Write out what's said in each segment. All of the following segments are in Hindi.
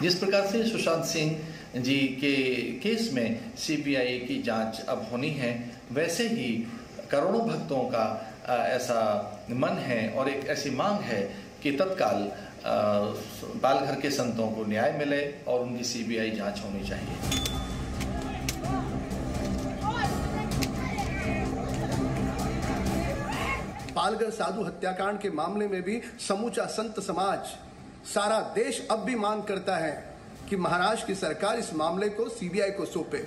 जिस प्रकार से सुशांत सिंह जी के केस में सीबीआई की जांच अब होनी है, वैसे ही करोड़ों भक्तों का ऐसा मन है और एक ऐसी मांग है कि तत्काल पालघर के संतों को न्याय मिले और उनकी सीबीआई जांच होनी चाहिए। पालघर साधु हत्याकांड के मामले में भी समूचा संत समाज, सारा देश अब भी मांग करता है कि महाराष्ट्र की सरकार इस मामले को सीबीआई को सौंपे।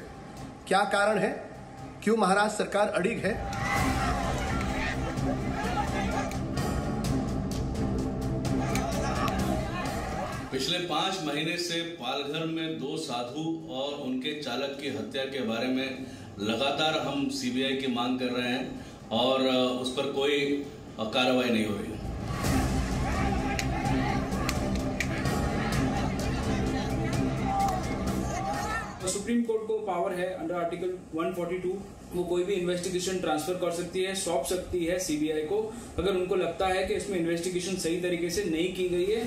क्या कारण है? क्यों महाराष्ट्र सरकार अड़िग है? पिछले 5 महीने से पालघर में 2 साधु और उनके चालक की हत्या के बारे में लगातार हम सीबीआई की मांग कर रहे हैं और उस पर कोई कार्रवाई नहीं हो रही है। सुप्रीम कोर्ट को पावर है अंडर आर्टिकल 142, वो कोई भी इन्वेस्टिगेशन ट्रांसफर कर सकती है, सौंप सकती है सीबीआई को, अगर उनको लगता है कि इसमें इन्वेस्टिगेशन सही तरीके से नहीं की गई है।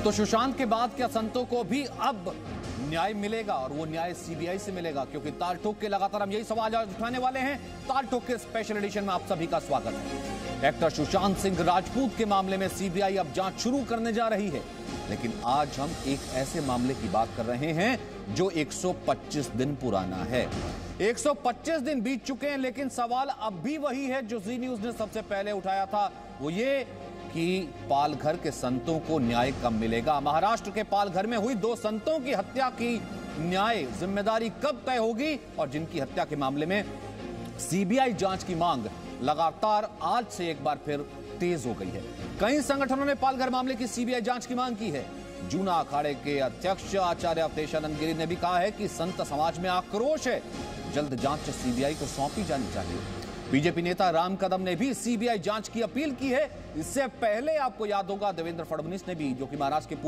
तो सुशांत के बाद क्या संतों को भी अब न्याय मिलेगा? और वो न्याय सीबीआई से मिलेगा, क्योंकि ताल ठोक के लगातार हम यही सवाल आज उठाने वाले हैं। ताल ठोक के स्पेशल एडिशन में आप सभी का स्वागत है। एक्टर सुशांत सिंह राजपूत के मामले में सीबीआई अब जांच शुरू करने जा रही है, लेकिन आज हम एक ऐसे मामले की बात कर रहे हैं जो 125 दिन पुराना है। 125 दिन बीत चुके हैं, लेकिन सवाल अब भी वही है जो जी न्यूज ने सबसे पहले उठाया था, वो ये कि पालघर के संतों को न्याय कब मिलेगा। महाराष्ट्र के पालघर में हुई 2 संतों की हत्या की न्याय जिम्मेदारी कब तय होगी, और जिनकी हत्या के मामले में सीबीआई जांच की मांग लगातार आज से एक बार फिर तेज हो गई है। कई संगठनों ने पालघर मामले की सीबीआई जांच की मांग की है। जूना अखाड़े के अध्यक्ष आचार्य अवधेशानंद गिरी ने भी कहा है कि संत समाज में आक्रोश है, जल्द जांच सीबीआई को सौंपी जानी चाहिए। बीजेपी नेता राम कदम ने भी सीबीआई जांच की अपील की है। इससे पहले आपको याद होगा देवेंद्र फडणवीस ने भी, जो कि महाराष्ट्र के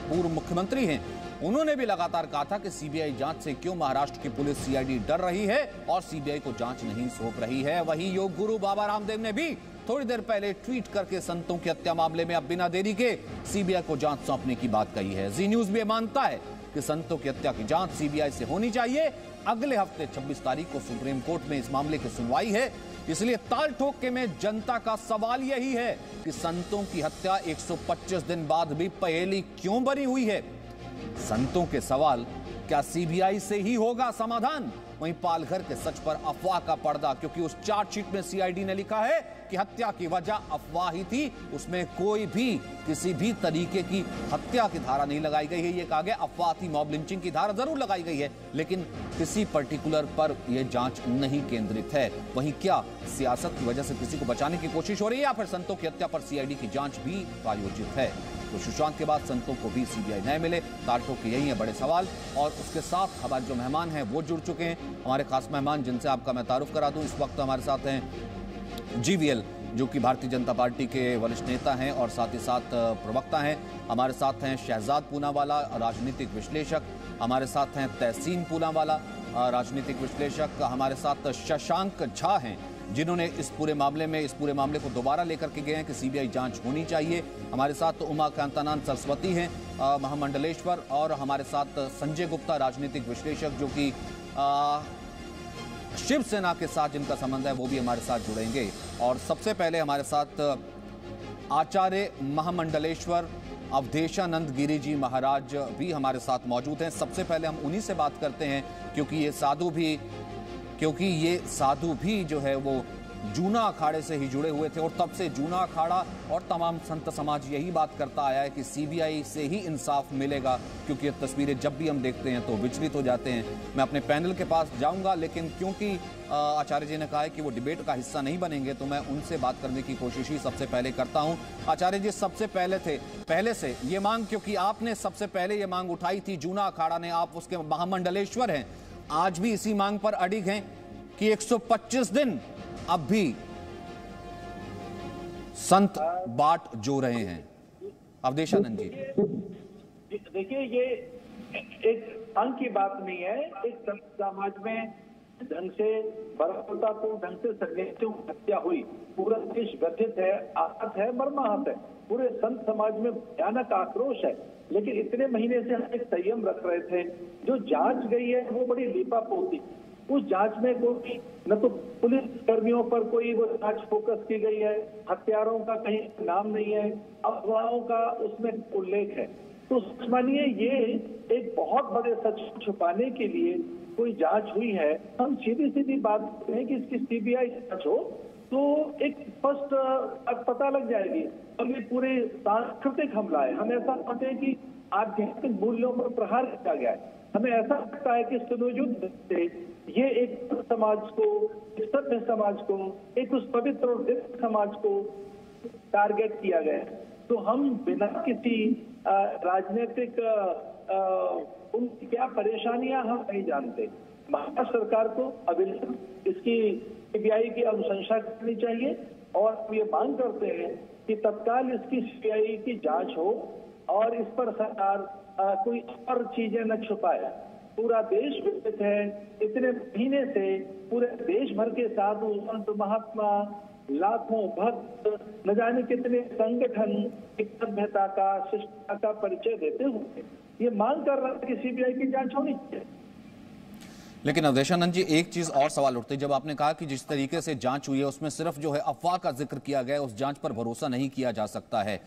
पूर्व मुख्यमंत्री हैं, उन्होंने भी लगातार कहा था कि सीबीआई जांच से क्यों महाराष्ट्र की पुलिस सीआईडी डर रही है और सीबीआई को जांच नहीं सौंप रही है। वहीं योग गुरु बाबा रामदेव ने भी थोड़ी देर पहले ट्वीट करके संतों की हत्या मामले में अब बिना देरी के सीबीआई को जांच सौंपने की बात कही है। जी न्यूज भी मानता है कि संतों की हत्या की जांच सीबीआई से होनी चाहिए। अगले हफ्ते 26 तारीख को सुप्रीम कोर्ट में इस मामले की सुनवाई है, इसलिए ताल ठोक के में जनता का सवाल यही है कि संतों की हत्या 125 दिन बाद भी पहेली क्यों बनी हुई है। संतों के सवाल, क्या सीबीआई से ही होगा समाधान? वहीं पालघर के सच पर अफवाह का पर्दा, क्योंकि उस चार्जशीट में सीआईडी ने लिखा है कि हत्या की वजह अफवाह ही थी, उसमें कोई भी किसी भी तरीके की हत्या की धारा नहीं लगाई गई है। ये कहा गया अफवाह थी, मॉब लिंचिंग की धारा जरूर लगाई गई है, लेकिन किसी पर्टिकुलर पर यह जांच नहीं केंद्रित है। वहीं क्या सियासत की वजह से किसी को बचाने की कोशिश हो रही है, या फिर संतों की हत्या पर सीआईडी की जांच भी प्रायोजित है? तो सुशांत के बाद संतों को भी सीबीआई न्याय मिले, ताल ठोक के यही है बड़े सवाल। और उसके साथ हमारे जो मेहमान हैं वो जुड़ चुके हैं, हमारे खास मेहमान, जिनसे आपका मैं तारुफ करा दूं। इस वक्त हमारे साथ हैं जीवीएल, जो कि भारतीय जनता पार्टी के वरिष्ठ नेता हैं और साथ ही साथ प्रवक्ता हैं। हमारे साथ हैं शहजाद पूनावाला, राजनीतिक विश्लेषक। हमारे साथ हैं तहसीन पूनावाला, राजनीतिक विश्लेषक। हमारे साथ शशांक झा हैं, जिन्होंने इस पूरे मामले को दोबारा लेकर के गए हैं कि सीबीआई जांच होनी चाहिए। हमारे साथ उमा कांतानंद सरस्वती हैं, महामंडलेश्वर। और हमारे साथ संजय गुप्ता, राजनीतिक विश्लेषक, जो कि शिवसेना के साथ जिनका संबंध है, वो भी हमारे साथ जुड़ेंगे। और सबसे पहले हमारे साथ आचार्य महामंडलेश्वर अवधेशानंद गिरी जी महाराज भी हमारे साथ मौजूद हैं। सबसे पहले हम उन्हीं से बात करते हैं, क्योंकि ये साधु भी जो है वो जूना अखाड़े से ही जुड़े हुए थे, और तब से जूना अखाड़ा और तमाम संत समाज यही बात करता आया है कि सीबीआई से ही इंसाफ मिलेगा, क्योंकि ये तस्वीरें जब भी हम देखते हैं तो विचलित हो जाते हैं। मैं अपने पैनल के पास जाऊंगा, लेकिन क्योंकि आचार्य जी ने कहा है कि वो डिबेट का हिस्सा नहीं बनेंगे, तो मैं उनसे बात करने की कोशिश ही सबसे पहले करता हूं। आचार्य जी, सबसे पहले से ये मांग, क्योंकि आपने सबसे पहले ये मांग उठाई थी, जूना अखाड़ा ने, आप उसके महामंडलेश्वर हैं, आज भी इसी मांग पर अडिग हैं कि 125 दिन अब भी संत बाट जो रहे हैं। अवधेशानंद जी, देखिए, ये एक अंग की बात नहीं है। एक संत समाज में ढंग से बर्बरतापूर्ण ढंग से सन्यासियों की हत्या हुई, पूरा देश व्यथित है, आहत है, मर्माहत है, पूरे संत समाज में भयानक आक्रोश है। लेकिन इतने महीने से हम एक संयम रख रहे थे। जो जांच गई है वो बड़ी लीपापोती, उस जांच में कोई न तो पुलिस कर्मियों पर कोई वो जांच फोकस की गई है, हत्यारों का कहीं नाम नहीं है, अफवाहों का उसमें उल्लेख है। तो मानिए ये एक बहुत बड़े सच छुपाने के लिए कोई जांच हुई है। हम सीधी सीधी बात करते हैं कि इसकी सीबीआई जांच हो तो एक स्पष्ट पता लग जाएगी। और ये पूरे सांस्कृतिक हमला है। हम ऐसा मानते हैं कि आध्यात्मिक मूल्यों पर प्रहार किया गया है। हमें ऐसा लगता है कि सुनियोजित से ये एक समाज को, एक सभ्य समाज को, एक उस पवित्र और दिव्य समाज को टारगेट किया गया है। तो हम बिना किसी राजनीतिक उनकी क्या परेशानियां हम नहीं जानते। महाराष्ट्र सरकार को अविलंब इसकी सीबीआई की अनुशंसा करनी चाहिए और हम ये मांग करते हैं कि तत्काल इसकी सीबीआई की जांच हो और इस पर सरकार कोई और चीजें न छुपाए। पूरा देश व्यथित है। इतने महीने से पूरे देश भर के साधु संत महात्मा, लाखों भक्त, न जाने कितने संगठन सभ्यता का, शिष्टता का परिचय देते हुए ये मांग कर रहे हैं कि सीबीआई की जांच होनी चाहिए। लेकिन अवधेशानंद जी, एक चीज और सवाल उठते, जब आपने कहा कि जिस तरीके से जांच हुई है उसमें सिर्फ जो है अफवाह का जिक्र किया गया है, उस जांच पर भरोसा नहीं किया जा सकता है,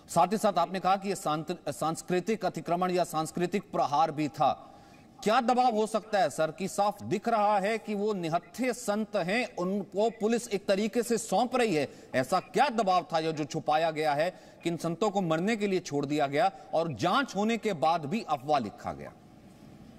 साथ ही साथ आपने कहा कि ये सांस्कृतिक अतिक्रमण या सांस्कृतिक प्रहार भी था। क्या दबाव हो सकता है सर, कि साफ दिख रहा है कि वो निहत्थे संत हैं, उनको पुलिस एक तरीके से सौंप रही है? ऐसा क्या दबाव था जो छुपाया गया है कि इन संतों को मरने के लिए छोड़ दिया गया और जांच होने के बाद भी अफवाह लिखा गया?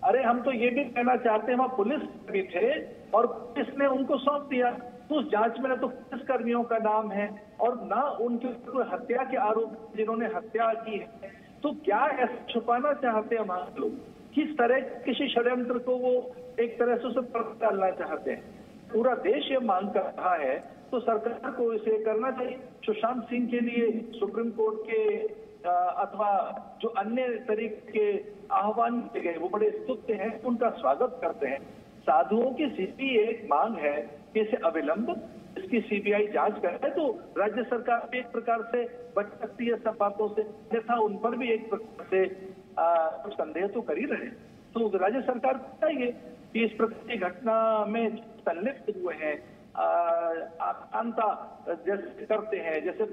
अरे हम तो ये भी कहना चाहते हैं, वहां पुलिस भी थे और पुलिस ने उनको सौंप दिया। तो उस जांच में ना तो पुलिस कर्मियों का नाम है और ना उनके कोई हत्या के आरोप जिन्होंने हत्या की है। तो क्या ऐसा छुपाना चाहते हैं वहां लोग? किस तरह किसी षड्यंत्र को वो एक तरह से उसे पर्दा डालना चाहते हैं? पूरा देश ये मांग कर रहा है तो सरकार को इसे करना चाहिए। सुशांत सिंह के लिए सुप्रीम कोर्ट के अथवा जो अन्य तरीके के आह्वान किए गए वो बड़े स्तुत्य हैं, उनका स्वागत करते हैं। साधुओं की सीधी एक मांग है कि इसे अविलंब इसकी सीबीआई जांच करे तो राज्य सरकार भी एक प्रकार से बच सकती है सब बातों से, अन्यथा उन पर भी एक प्रकार से कुछ संदेह तो कर ही रहे। तो राज्य सरकार को चाहिए कि इस प्रकार की घटना में संलिप्त हुए हैं, आकांता जैसे करते हैं, जैसे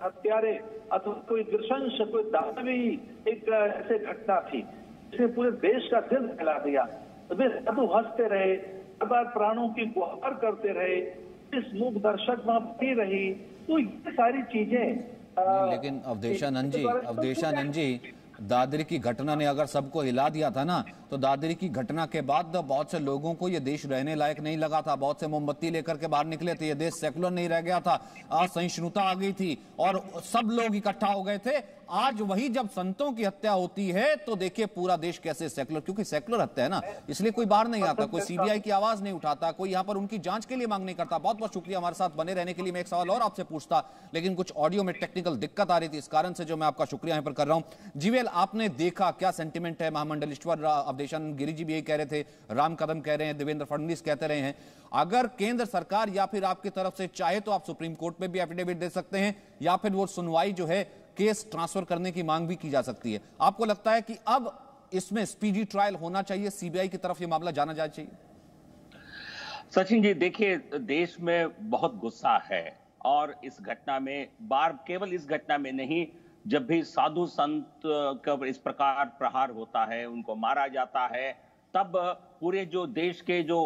हत्यारे अथवा कोई नृशंस, कोई दानवी एक ऐसे घटना थी जिसने पूरे देश का दिल हिला दिया। तो वे साधु हंसते रहे, बार प्राणों की गुहार करते रहे, इस मूक दर्शक वहां बनी रही। तो ये सारी चीजें लेकिन अवधेशानंद जी, दादरी की घटना ने अगर सबको हिला दिया था ना, तो दादरी की घटना के बाद बहुत से लोगों को ये देश रहने लायक नहीं लगा था। बहुत से मोमबत्ती लेकर के बाहर निकले थे, ये देश सेकुलर नहीं रह गया था, असहिष्णुता आ गई थी और सब लोग इकट्ठा हो गए थे। आज वही जब संतों की हत्या होती है तो देखिए पूरा देश कैसे सेकुलर, क्योंकि सेकुलर हत्या है ना, इसलिए कोई बाहर नहीं आता, कोई सीबीआई की आवाज नहीं उठाता, कोई यहाँ पर उनकी जांच के लिए मांग नहीं करता। बहुत बहुत शुक्रिया हमारे साथ बने रहने के लिए। मैं एक सवाल और आपसे पूछता, लेकिन कुछ ऑडियो में टेक्निकल दिक्कत आ रही थी, इस कारण से जो मैं आपका शुक्रिया यहाँ पर कर रहा हूँ। जीवेल, आपने देखा क्या सेंटिमेंट है? महामंडलेश्वर अवधेशानंद गिरी जी भी यही कह रहे थे, राम कदम कह रहे हैं, देवेंद्र फडणवीस कहते रहे हैं। अगर केंद्र सरकार या फिर आपकी तरफ से चाहे तो आप सुप्रीम कोर्ट में भी एफिडेविट दे सकते हैं या फिर वो सुनवाई जो है केस ट्रांसफर करने की मांग भी की जा सकती है। आपको लगता है कि अब इसमें स्पीडी ट्रायल होना चाहिए, सीबीआई की तरफ ये मामला जाना जाना चाहिए? सचिन जी, देखिए देश में बहुत गुस्सा है और इस घटना में केवल इस घटना में नहीं, जब भी साधु संत का इस प्रकार प्रहार होता है, उनको मारा जाता है, तब पूरे जो देश के जो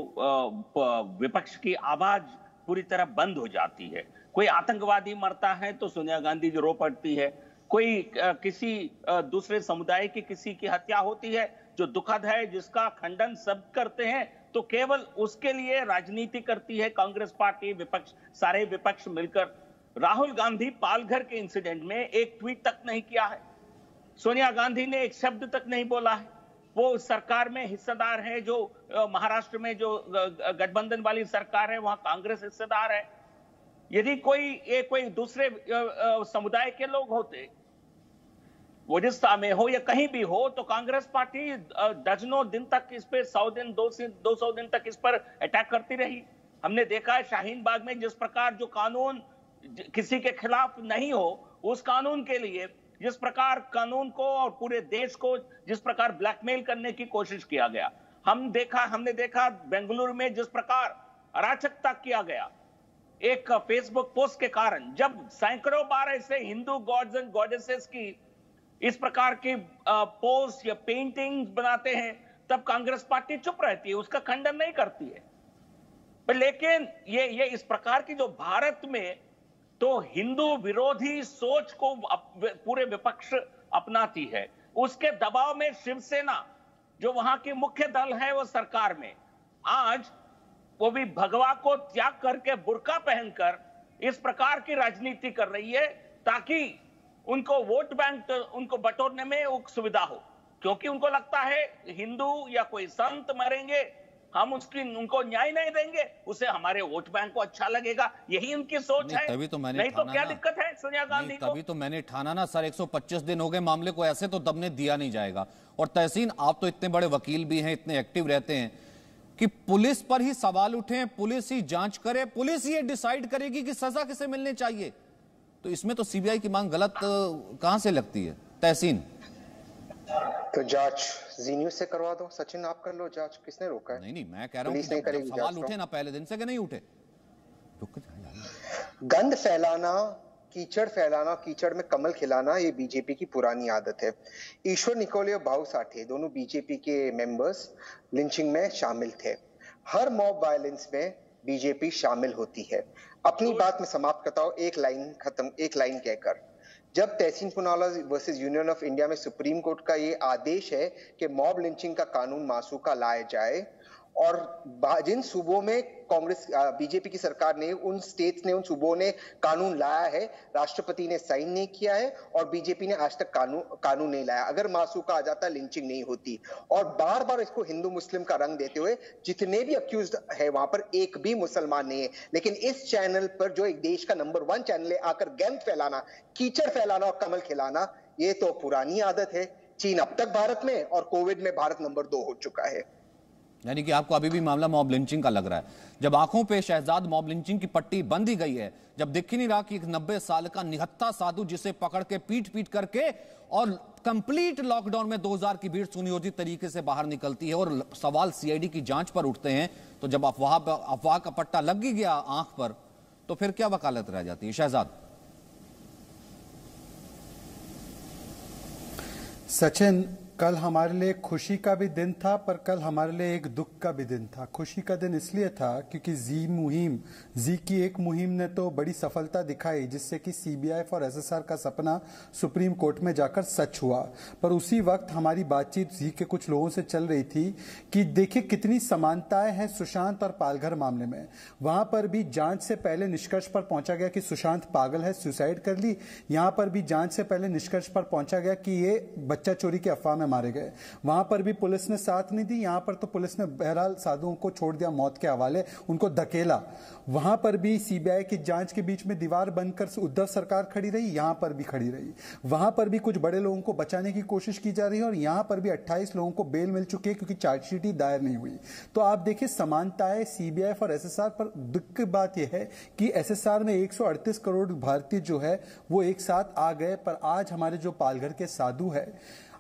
विपक्ष की आवाज पूरी तरह बंद हो जाती है। कोई आतंकवादी मरता है तो सोनिया गांधी रो पड़ती है, कोई किसी दूसरे समुदाय की किसी की हत्या होती है जो दुखद है, जिसका खंडन सब करते हैं, तो केवल उसके लिए राजनीति करती है कांग्रेस पार्टी, विपक्ष, सारे विपक्ष मिलकर। राहुल गांधी पालघर के इंसिडेंट में एक ट्वीट तक नहीं किया है, सोनिया गांधी ने एक शब्द तक नहीं बोला है। वो सरकार में हिस्सेदार है, जो महाराष्ट्र में जो गठबंधन वाली सरकार है वहां कांग्रेस हिस्सेदार है। यदि कोई दूसरे समुदाय के लोग होते ओडिशा में हो या कहीं भी हो, तो कांग्रेस पार्टी दर्जनों दिन तक इस पे 100 दिन 200 दिन तक इस पर अटैक करती रही। हमने देखा है शाहीन बाग में जिस प्रकार जो कानून किसी के खिलाफ नहीं हो, उस कानून के लिए जिस प्रकार कानून को और पूरे देश को जिस प्रकार ब्लैकमेल करने की कोशिश किया गया, हमने देखा बेंगलुरु में जिस प्रकार अराजकता किया गया एक फेसबुक पोस्ट के कारण, जब सैकड़ों बार ऐसे हिंदू गॉड्स एंड गॉडेसेस की इस प्रकार की पोस्ट या पेंटिंग्स बनाते हैं, तब कांग्रेस पार्टी चुप रहती है, उसका खंडन नहीं करती है। लेकिन ये इस प्रकार की जो भारत में तो हिंदू विरोधी सोच को पूरे विपक्ष अपनाती है, उसके दबाव में शिवसेना जो वहां की मुख्य दल है वो सरकार में, आज वो भी भगवा को त्याग करके बुर्का पहनकर इस प्रकार की राजनीति कर रही है ताकि उनको वोट बैंक उनको बटोरने में सुविधा हो, क्योंकि उनको लगता है हिंदू या कोई संत मरेंगे, हम उनको न्याय नहीं देंगे, उसे हमारे वोट बैंक को अच्छा लगेगा, यही उनकी सोच है। तभी तो मैंने नहीं तो क्या दिक्कत है सोनिया गांधी को? तभी तो मैंने ठाना ना सर, 125 दिन हो गए मामले को, ऐसे तो दबने दिया नहीं जाएगा। और तहसीन, आप तो इतने बड़े वकील भी हैं, इतने एक्टिव रहते हैं कि पुलिस पर ही सवाल उठे, पुलिस ही जांच करे, पुलिस ये डिसाइड करेगी कि सजा किसे मिलनी चाहिए, तो इसमें तो सीबीआई की मांग गलत कहां से लगती है तहसीन? तो जांच जी न्यूज से करवा दो। सचिन, आप कर लो जांच, किसने रोका है? नहीं, मैं कह रहा हूं कि सवाल उठे ना पहले दिन से कि नहीं उठे। गंद फैलाना, कीचड़ फैलाना, कीचड़ में कमल खिलाना, ये बीजेपी की पुरानी आदत है। ईश्वर निकोले और भाऊ साठे दोनों बीजेपी के मेंबर्स लिंचिंग में शामिल थे। हर मॉब वायलेंस में बीजेपी शामिल होती है। अपनी बात में समाप्त करता हूं एक लाइन कहकर, जब Tehseen Poonawalla versus Union of India में सुप्रीम कोर्ट का ये आदेश है कि मॉब लिंचिंग का कानून मासूका लाया जाए, और जिन सूबों में कांग्रेस बीजेपी की सरकार ने, उन स्टेट्स ने, उन सूबों ने कानून लाया है, राष्ट्रपति ने साइन नहीं किया है और बीजेपी ने आज तक कानून नहीं लाया। अगर मासूका आ जाता लिंचिंग नहीं होती। और बार बार इसको हिंदू मुस्लिम का रंग देते हुए जितने भी अक्यूज्ड है वहां पर एक भी मुसलमान नहीं है। लेकिन इस चैनल पर जो एक देश का नंबर 1 चैनल है, आकर गंद फैलाना, कीचड़ फैलाना और कमल खिलाना, ये तो पुरानी आदत है। चीन अब तक भारत में और कोविड में भारत नंबर 2 हो चुका है। यानी कि आपको अभी भी मामला मॉब लिंचिंग का लग रहा है, जब आंखों पे शहजाद मॉब लिंचिंग की पट्टी बंद ही गई है, जब दिख ही नहीं रहा कि एक 90 साल का निहत्था साधु जिसे पकड़ के पीट करके और कंप्लीट लॉकडाउन में 2000 की भीड़ सुनियोजित तरीके से बाहर निकलती है और सवाल सीआईडी की जांच पर उठते हैं, तो जब अफवाह का पट्टा लग ही गया आंख पर, तो फिर क्या वकालत रह जाती है? शहजाद। सचिन, कल हमारे लिए खुशी का भी दिन था, पर कल हमारे लिए एक दुख का भी दिन था। खुशी का दिन इसलिए था क्योंकि जी की एक मुहिम ने तो बड़ी सफलता दिखाई, जिससे कि सीबीआई फॉर एसएसआर का सपना सुप्रीम कोर्ट में जाकर सच हुआ। पर उसी वक्त हमारी बातचीत जी के कुछ लोगों से चल रही थी कि देखिए कितनी समानताएं हैं सुशांत और पालघर मामले में। वहां पर भी जांच से पहले निष्कर्ष पर पहुंचा गया कि सुशांत पागल है, सुसाइड कर ली। यहां पर भी जांच से पहले निष्कर्ष पर पहुंचा गया कि ये बच्चा चोरी की अफवाह में मारे गए। वहां पर भी पुलिस ने साथ नहीं दी, यहां पर तो पुलिस ने बहरहाल साधुओं को छोड़ दिया मौत के हवाले, उनको धकेला। वहां पर भी सीबीआई की जांच के बीच में दीवार बनकर उद्धव सरकार खड़ी रही, यहां पर भी खड़ी रही। वहां पर भी कुछ बड़े लोगों को बचाने की कोशिश की जा रही है और यहां पर भी 28 लोगों को बेल मिल चुकी है क्योंकि चार्जशीट ही दायर नहीं हुई। तो आप देखिए समानताएं सीबीआई फॉर एसएसआर पर। दुख की बात यह है कि एसएसआर में 138 करोड़ भारतीय जो है वो एक साथ आ गए, पर आज हमारे जो पालघर के साधु है,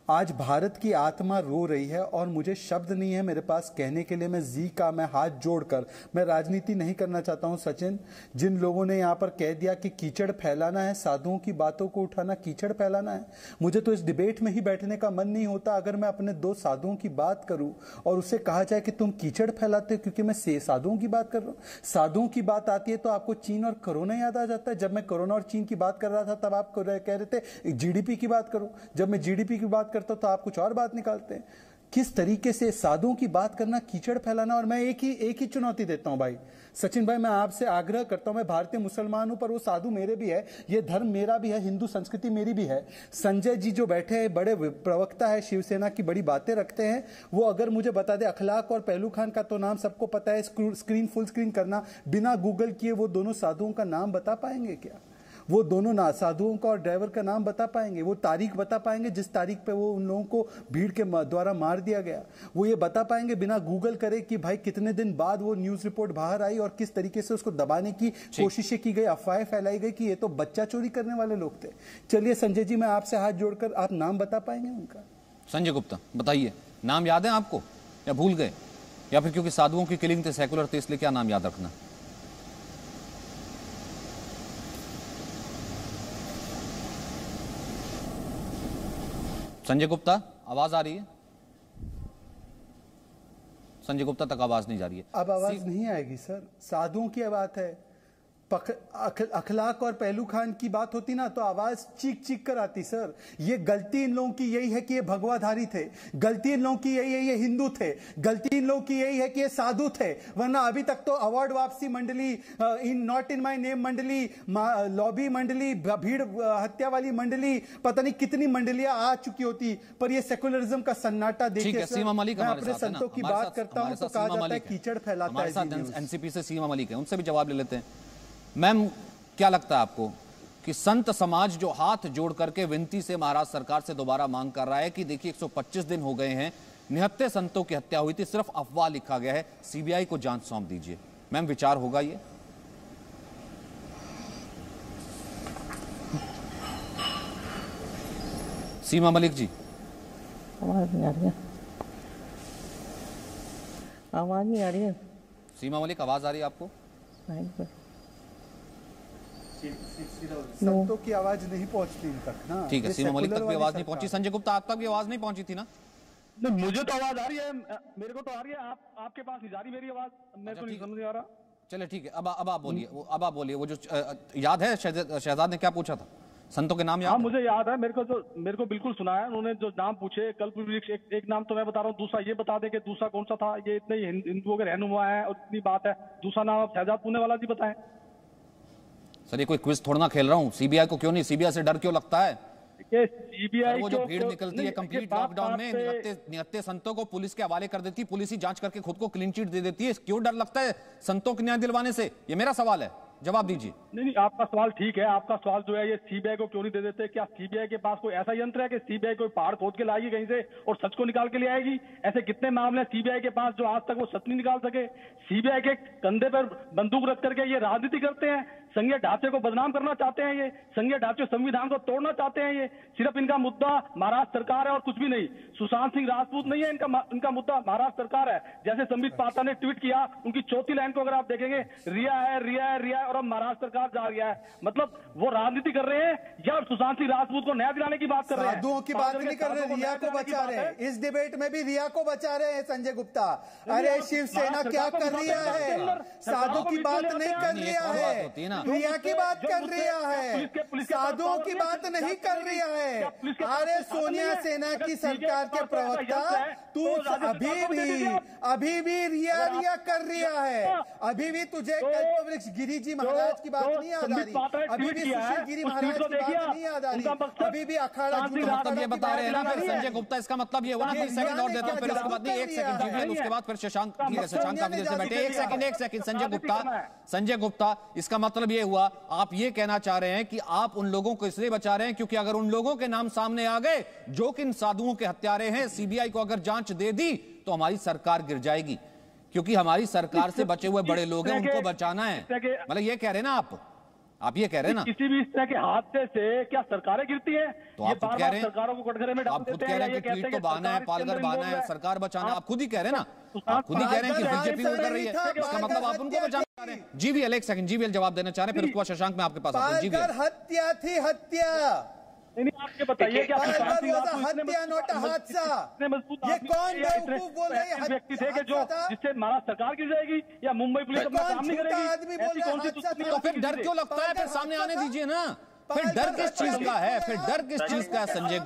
आज भारत की आत्मा रो रही है और मुझे शब्द नहीं है मेरे पास कहने के लिए। मैं हाथ जोड़कर, मैं राजनीति नहीं करना चाहता हूं सचिन। जिन लोगों ने यहां पर कह दिया कि कीचड़ फैलाना है, साधुओं की बातों को उठाना कीचड़ फैलाना है, मुझे तो इस डिबेट में ही बैठने का मन नहीं होता अगर मैं अपने 2 साधुओं की बात करूं और उसे कहा जाए कि तुम कीचड़ फैलाते हो क्योंकि मैं साधुओं की बात कर रहा हूं। साधुओं की बात आती है तो आपको चीन और कोरोना याद आ जाता है। जब मैं कोरोना और चीन की बात कर रहा था तब आप कह रहे थे जीडीपी की बात करो, जब मैं जीडीपी की बात करता तो आप कुछ और बात निकालते हैं। किस तरीके से साधुओं की बात करना कीचड़ फैलाना। और मैं एक ही चुनौती देता हूं भाई सचिन भाई, मैं आपसे आग्रह करता हूं, मैं भारतीय मुसलमान हूं पर वो साधु मेरे भी है, ये धर्म मेरा भी है, हिंदू संस्कृति मेरी भी है। संजय जी जो बैठे हैं, बड़े प्रवक्ता है शिवसेना की, बड़ी बातें रखते हैं, वो अगर मुझे बता दे, अखलाक और पहलू खान का तो नाम सबको पता है, स्क्रीन फुल स्क्रीन करना बिना गूगल किए वो दोनों साधुओं का नाम बता पाएंगे क्या? वो दोनों ना साधुओं का और ड्राइवर का नाम बता पाएंगे, वो तारीख बता पाएंगे जिस तारीख पे वो उन लोगों को भीड़ के द्वारा मार दिया गया, वो ये बता पाएंगे बिना गूगल करे कि भाई कितने दिन बाद वो न्यूज रिपोर्ट बाहर आई और किस तरीके से उसको दबाने की कोशिशें की गई, अफवाहें फैलाई गई कि ये तो बच्चा चोरी करने वाले लोग थे। चलिए संजय जी, मैं आपसे हाथ जोड़कर, आप नाम बता पाएंगे उनका? संजय गुप्ता बताइए, नाम याद है आपको या भूल गए, या फिर क्योंकि साधुओं की किलिंग थे, सेकुलर थे, इसलिए क्या नाम याद रखना? संजय गुप्ता आवाज आ रही है? संजय गुप्ता तक आवाज नहीं जा रही है। अब आवाज नहीं आएगी सर, साधुओं की बात है, अखलाक और पहलू खान की बात होती ना तो आवाज चीख चीख कर आती सर। ये गलती इन लोगों की यही है कि ये भगवाधारी थे, गलती इन लोगों की यही है ये हिंदू थे, गलती इन लोगों की यही है कि ये साधु थे, वरना अभी तक तो अवार्ड वापसी मंडली, in not in my name मंडली, लॉबी मंडली, भीड़ हत्या वाली मंडली, पता नहीं कितनी मंडलियां आ चुकी होती, पर ये सेकुलरिज्म का सन्नाटा देखिए सर। सीमा मलिक मैं अपने संतों की बात करता हूं तो कहा जाता है कीचड़ फैलाता है। एनसीपी से सीमा मलिक है, उनसे भी जवाब ले लेते हैं। मैम, क्या लगता है आपको कि संत समाज जो हाथ जोड़ करके विनती से महाराष्ट्र सरकार से दोबारा मांग कर रहा है कि देखिए 125 दिन हो गए हैं, 69 संतों की हत्या हुई थी, सिर्फ अफवाह लिखा गया है, सीबीआई को जांच सौंप दीजिए, मैम विचार होगा ये? सीमा मलिक जी, आवाज नहीं आ रही है, आवाज नहीं आ रही है। सीमा मलिक आवाज आ रही है आपको? नहीं, संतों की आवाज नहीं पहुंचती इन तक ना। ठीक है, सीमा मलिक तक भी आवाज नहीं पहुंची। संजय गुप्ता, आप तक भी आवाज नहीं पहुंची थी ना? नहीं, मुझे तो आवाज आ रही है, मेरे को तो आ रही है, आपके पास नहीं जा रही मेरी आवाज, मेरे को नहीं समझ आ रहा। चलिए ठीक है, अब आप बोलिए, अब आप बोलिए। वो जो याद है शहजाद ने क्या पूछा था, संतों के नाम याद? हाँ मुझे याद है, मेरे को बिल्कुल सुना है उन्होंने जो नाम पूछे, कल्पवृक्ष एक नाम तो मैं बता रहा हूँ, दूसरा ये बता दें कि दूसरा कौन सा था, ये इतने हिंदुओं के रहनुमा है और इतनी बात है, दूसरा नाम आप शहजाद पुणे वाला जी बताएं। सर ये कोई क्विज थोड़ा ना खेल रहा हूँ, सीबीआई को क्यों नहीं, सीबीआई से डर क्यों लगता है? सीबीआई वो जो भीड़ निकलती है कंप्लीट लॉकडाउन में, 69 संतों को पुलिस के हवाले कर देती है, पुलिस ही जांच करके खुद को क्लीन चिट दे देती है, क्यों डर लगता है संतों को न्याय दिलवाने से? ये मेरा सवाल है, जवाब दीजिए। नहीं, आपका सवाल ठीक है, आपका सवाल जो है ये सीबीआई को क्यों नहीं दे देते? क्या सीबीआई के पास कोई ऐसा यंत्र है कि सीबीआई कोई पहाड़ खोद के लाएगी कहीं से और सच को निकाल के ले आएगी? ऐसे कितने मामले सीबीआई के पास जो आज तक वो सच नहीं निकाल सके? सीबीआई के कंधे पर बंदूक रख करके ये राजनीति करते हैं, संघीय ढांचे को बदनाम करना चाहते हैं, ये संघीय ढांचे संविधान को तोड़ना चाहते हैं, ये सिर्फ इनका मुद्दा महाराष्ट्र सरकार है और कुछ भी नहीं। सुशांत सिंह राजपूत नहीं है इनका मुद्दा, महाराष्ट्र सरकार है। जैसे संबित पात्रा ने ट्वीट किया, उनकी चौथी लाइन को अगर आप देखेंगे, रिया है रिया है रिया है और अब महाराष्ट्र सरकार जा रही है, मतलब वो राजनीति कर रहे हैं या सुशांत सिंह राजपूत को न्याय दिलाने की बात कर रहे हैं? साधुओं की बात नहीं कर रहे, रिया को बचा रहे हैं, इस डिबेट में भी रिया को बचा रहे हैं संजय गुप्ता। अरे शिवसेना क्या कर रहा है, साधु की बात नहीं कर रहा है, रिया की बात कर रहा है, साधुओं की बात नहीं कर रहा है। अरे सोनिया सेना की सरकार के प्रवक्ता, तू अभी भी रिया रिया कर रहा है, अभी भी तुझे कल्पवृक्ष गिरी जी महाराज की बात नहीं याद आ रही, अभी भी सुशील गिरी महाराज की बात नहीं याद आ रही, अभी भी अखाड़ा मतलब ये बता रहे हैं ना फिर संजय गुप्ता, इसका मतलब ये हुआ ना, 30 सेकंड और देता हूं, फिर उसके बाद नहीं 1 सेकंड जीवियल, उसके बाद फिर शशांक, ठीक है शशांक काफी देर से बैठे, 1 सेकंड संजय गुप्ता, इसका मतलब ये हुआ आप ये कहना चाह रहे हैं कि आप उन लोगों को इसलिए बचा रहे हैं क्योंकि अगर उन लोगों के नाम सामने आ गए जो कि इन साधुओं के हत्यारे हैं, सीबीआई को अगर जांच दे दी तो हमारी सरकार गिर जाएगी, क्योंकि हमारी सरकार से बचे हुए बड़े लोग हैं, उनको बचाना है, मतलब ये कह रहे हैं ना आप ये कह रहे हैं ना? किसी भी इस तरह के हादसे से क्या सरकारें गिरती हैं? तो आप खुद कह रहे हैं, सरकारों को कटघरे में आप खुद कह रहे हैं कि ट्वीट तो बहाना है, पालघर बहाना है, सरकार बचाना, आप खुद ही कह रहे हैं ना, आप खुद ही कह रहे हैं कि बीजेपी वो कर रही है, इसका मतलब आप उनको बचाना चाह रहे हैं। जीवीएल 1 सेकंड, जीवीएल जवाब देना चाह रहे हैं, फिर उसके बाद शशांक में आपके पास आता हूं। जीवीएल हत्या थी, हत्या आप ये बताइए कि हत्या नोट हादसा, ये कौन बेवकूफ बोल रहे हैं? व्यक्ति थे कि जो जिससे महाराष्ट्र सरकार गिर जाएगी या मुंबई पुलिस अपना काम नहीं करेगी? आदमी बोल रहा है, तो फिर डर क्यों लगता है? फिर सामने आने दीजिए ना, फिर डर किस चीज का है? फिर डर किस चीज का है संजय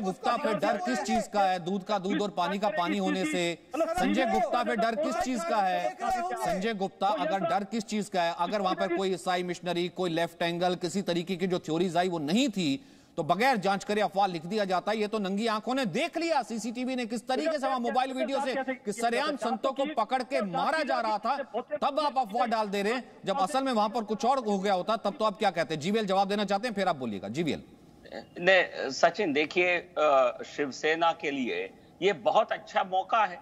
गुप्ता, फिर डर किस चीज का है? दूध का दूध और पानी का पानी होने से संजय गुप्ता फिर डर किस चीज का है? संजय गुप्ता अगर डर किस चीज का है, अगर वहां पर कोई ईसाई मिशनरी, कोई लेफ्ट एंगल, किसी तरीके की जो थ्योरीज आई वो नहीं थी, तो बगैर जांच करे अफवाह लिख दिया जाता है। ये तो नंगी आंखों ने देख लिया, सीसीटीवी ने किस तरीके से वहां मोबाइल वीडियो से कि सरेआम संतों को पकड़ के मारा जा रहा था, तब आप अफवाह डाल दे रहे हैं। जब असल में वहां पर कुछ और हो गया होता तब तो आप क्या कहते हैं? जीवीएल जवाब देना चाहते हैं, फिर आप बोलिएगा। जीवीएल ने सचिन, देखिए शिवसेना के लिए ये बहुत अच्छा मौका है।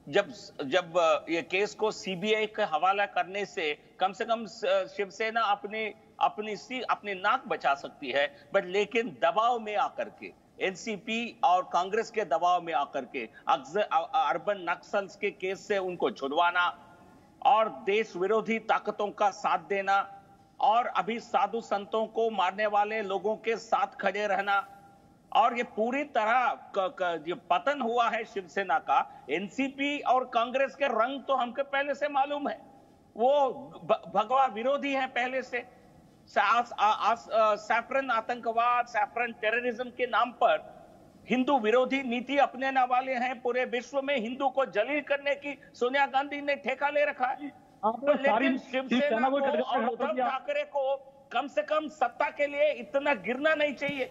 जब ये केस को सीबीआई के हवाला करने से कम शिवसेना अपनी नाक बचा सकती है, बट लेकिन दबाव में आकर के, एनसीपी और कांग्रेस के दबाव में आकर के अर्बन नक्सल्स के केस से उनको छुड़वाना और देश विरोधी ताकतों का साथ देना और अभी साधु संतों को मारने वाले लोगों के साथ खड़े रहना, और ये पूरी तरह जो पतन हुआ है शिवसेना का, एनसीपी और कांग्रेस के रंग तो हमको पहले से मालूम है, वो भगवा विरोधी हैं पहले से। सैफरन आतंकवाद, सैफरन टेररिज्म के नाम पर हिंदू विरोधी नीति अपनाने वाले हैं। पूरे विश्व में हिंदू को जलील करने की सोनिया गांधी ने ठेका ले रखा है। लेकिन शिवसेना को और उद्धव ठाकरे को कम से कम सत्ता के लिए इतना गिरना नहीं चाहिए।